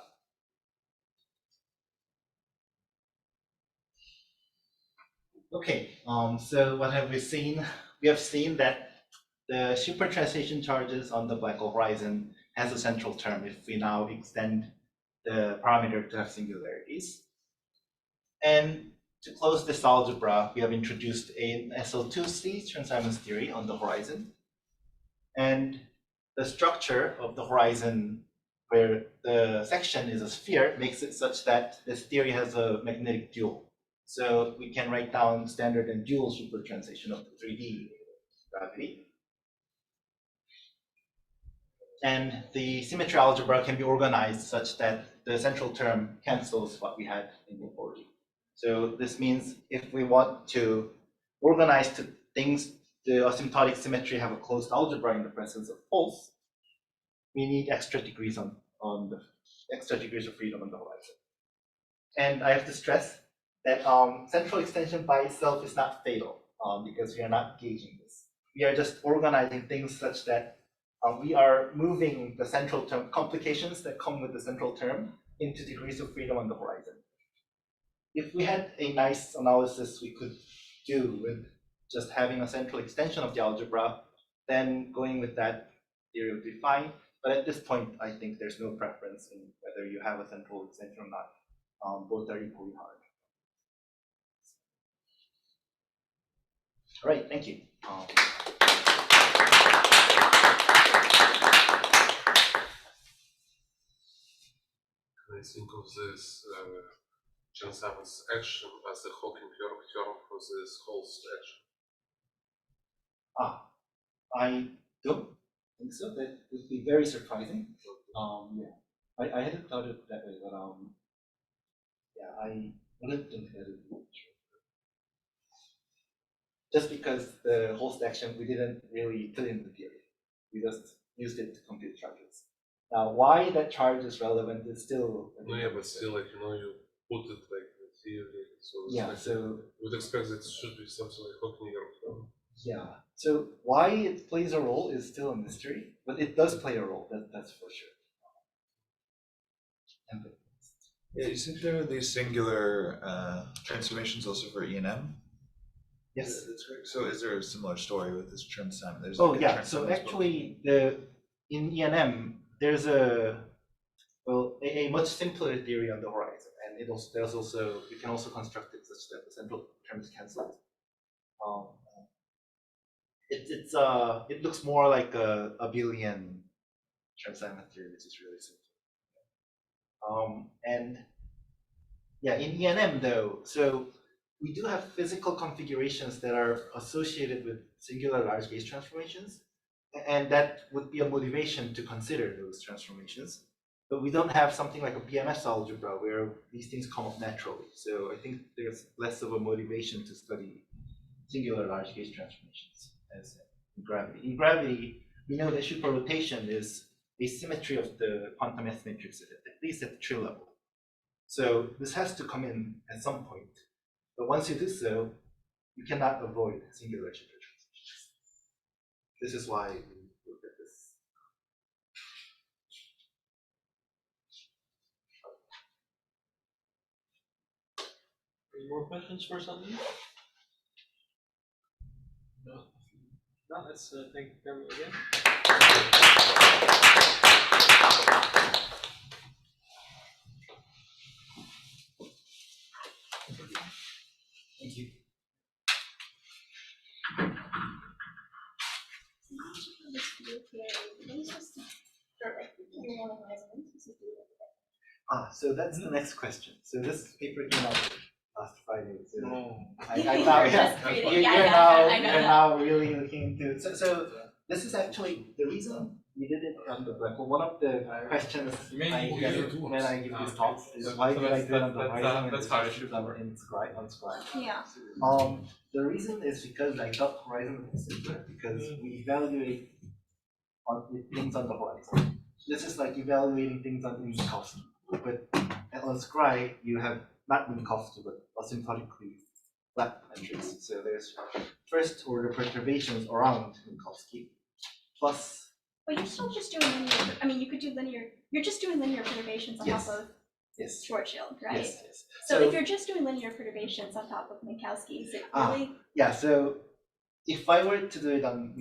Okay, so what have we seen? We have seen that the supertranslation charges on the black hole horizon has a central term if we now extend the parameter to have singularities. And to close this algebra, we have introduced an SL2C Chern-Simons theory on the horizon. And the structure of the horizon where the section is a sphere makes it such that this theory has a magnetic dual. So we can write down standard and dual supertranslation of the 3D gravity. And the symmetry algebra can be organized such that the central term cancels what we had in the 4D. So this means if we want to organize things, the asymptotic symmetry have a closed algebra in the presence of poles, we need extra degrees of freedom on the horizon. And I have to stress that central extension by itself is not fatal because we are not gauging this. We are just organizing things such that we are moving the central term complications that come with the central term into degrees of freedom on the horizon. If we had a nice analysis we could do with just having a central extension of the algebra, then going with that theory would be fine. But at this point, I think there's no preference in whether you have a central extension or not. Both are equally hard. All right, thank you. I think of this Chern-Simons action as the Hawking theorem for this Holst action. I don't think so. That would be very surprising. Yeah, I hadn't thought of it that way, but yeah, I wouldn't think that would be true. Just because the host action we didn't really put in the theory, we just used it to compute charges. Now, why that charge is relevant is still. No, yeah, but still, like, you know, you put it like in theory, so it's Yeah, like, so you would expect that it should be something like Hawking or yeah, so why it plays a role is still a mystery, but it does play a role. That's for sure. Yeah, isn't there these singular transformations also for E and M? Yes, that's correct. So is there a similar story with this Chern-Simons? Oh yeah, so actually in E&M there's a much simpler theory on the horizon, and there's also you can also construct it such that the central term is cancelled. It looks more like a abelian Chern-Simons theory, which is really simple. And yeah, in E&M though, so we do have physical configurations that are associated with singular large gauge transformations, and that would be a motivation to consider those transformations. But we don't have something like a BMS algebra where these things come up naturally. So I think there's less of a motivation to study singular large gauge transformations as in gravity. In gravity, we know that superrotation is a symmetry of the quantum S matrix at least at the trill level. So this has to come in at some point. But once you do so, you cannot avoid singular supertranslations. This is why we look at this. Any more questions for Sangmin? No. No, let's thank Jeremy again. Thank you. So that's the next question. So this paper came out last Friday. So I thought you're now really looking into it. So this is actually the reason we did it on the black hole. One of the questions I get when I give these talks is why did I do it on the horizon? That's how it should work. On Scribe. Yeah. The reason is because I thought horizon was simpler because we evaluate things on the horizon. This is like evaluating things on Minkowski. But on Scry, you have not Minkowski, but asymptotically flat metrics. So there's first order perturbations around Minkowski, plus. But you're still just doing linear. I mean, you could do linear. You're just doing linear perturbations on top of Schwarzschild, right? Yes. So if you're just doing linear perturbations on top of Minkowski, is it really? Yeah. So if I were to do it on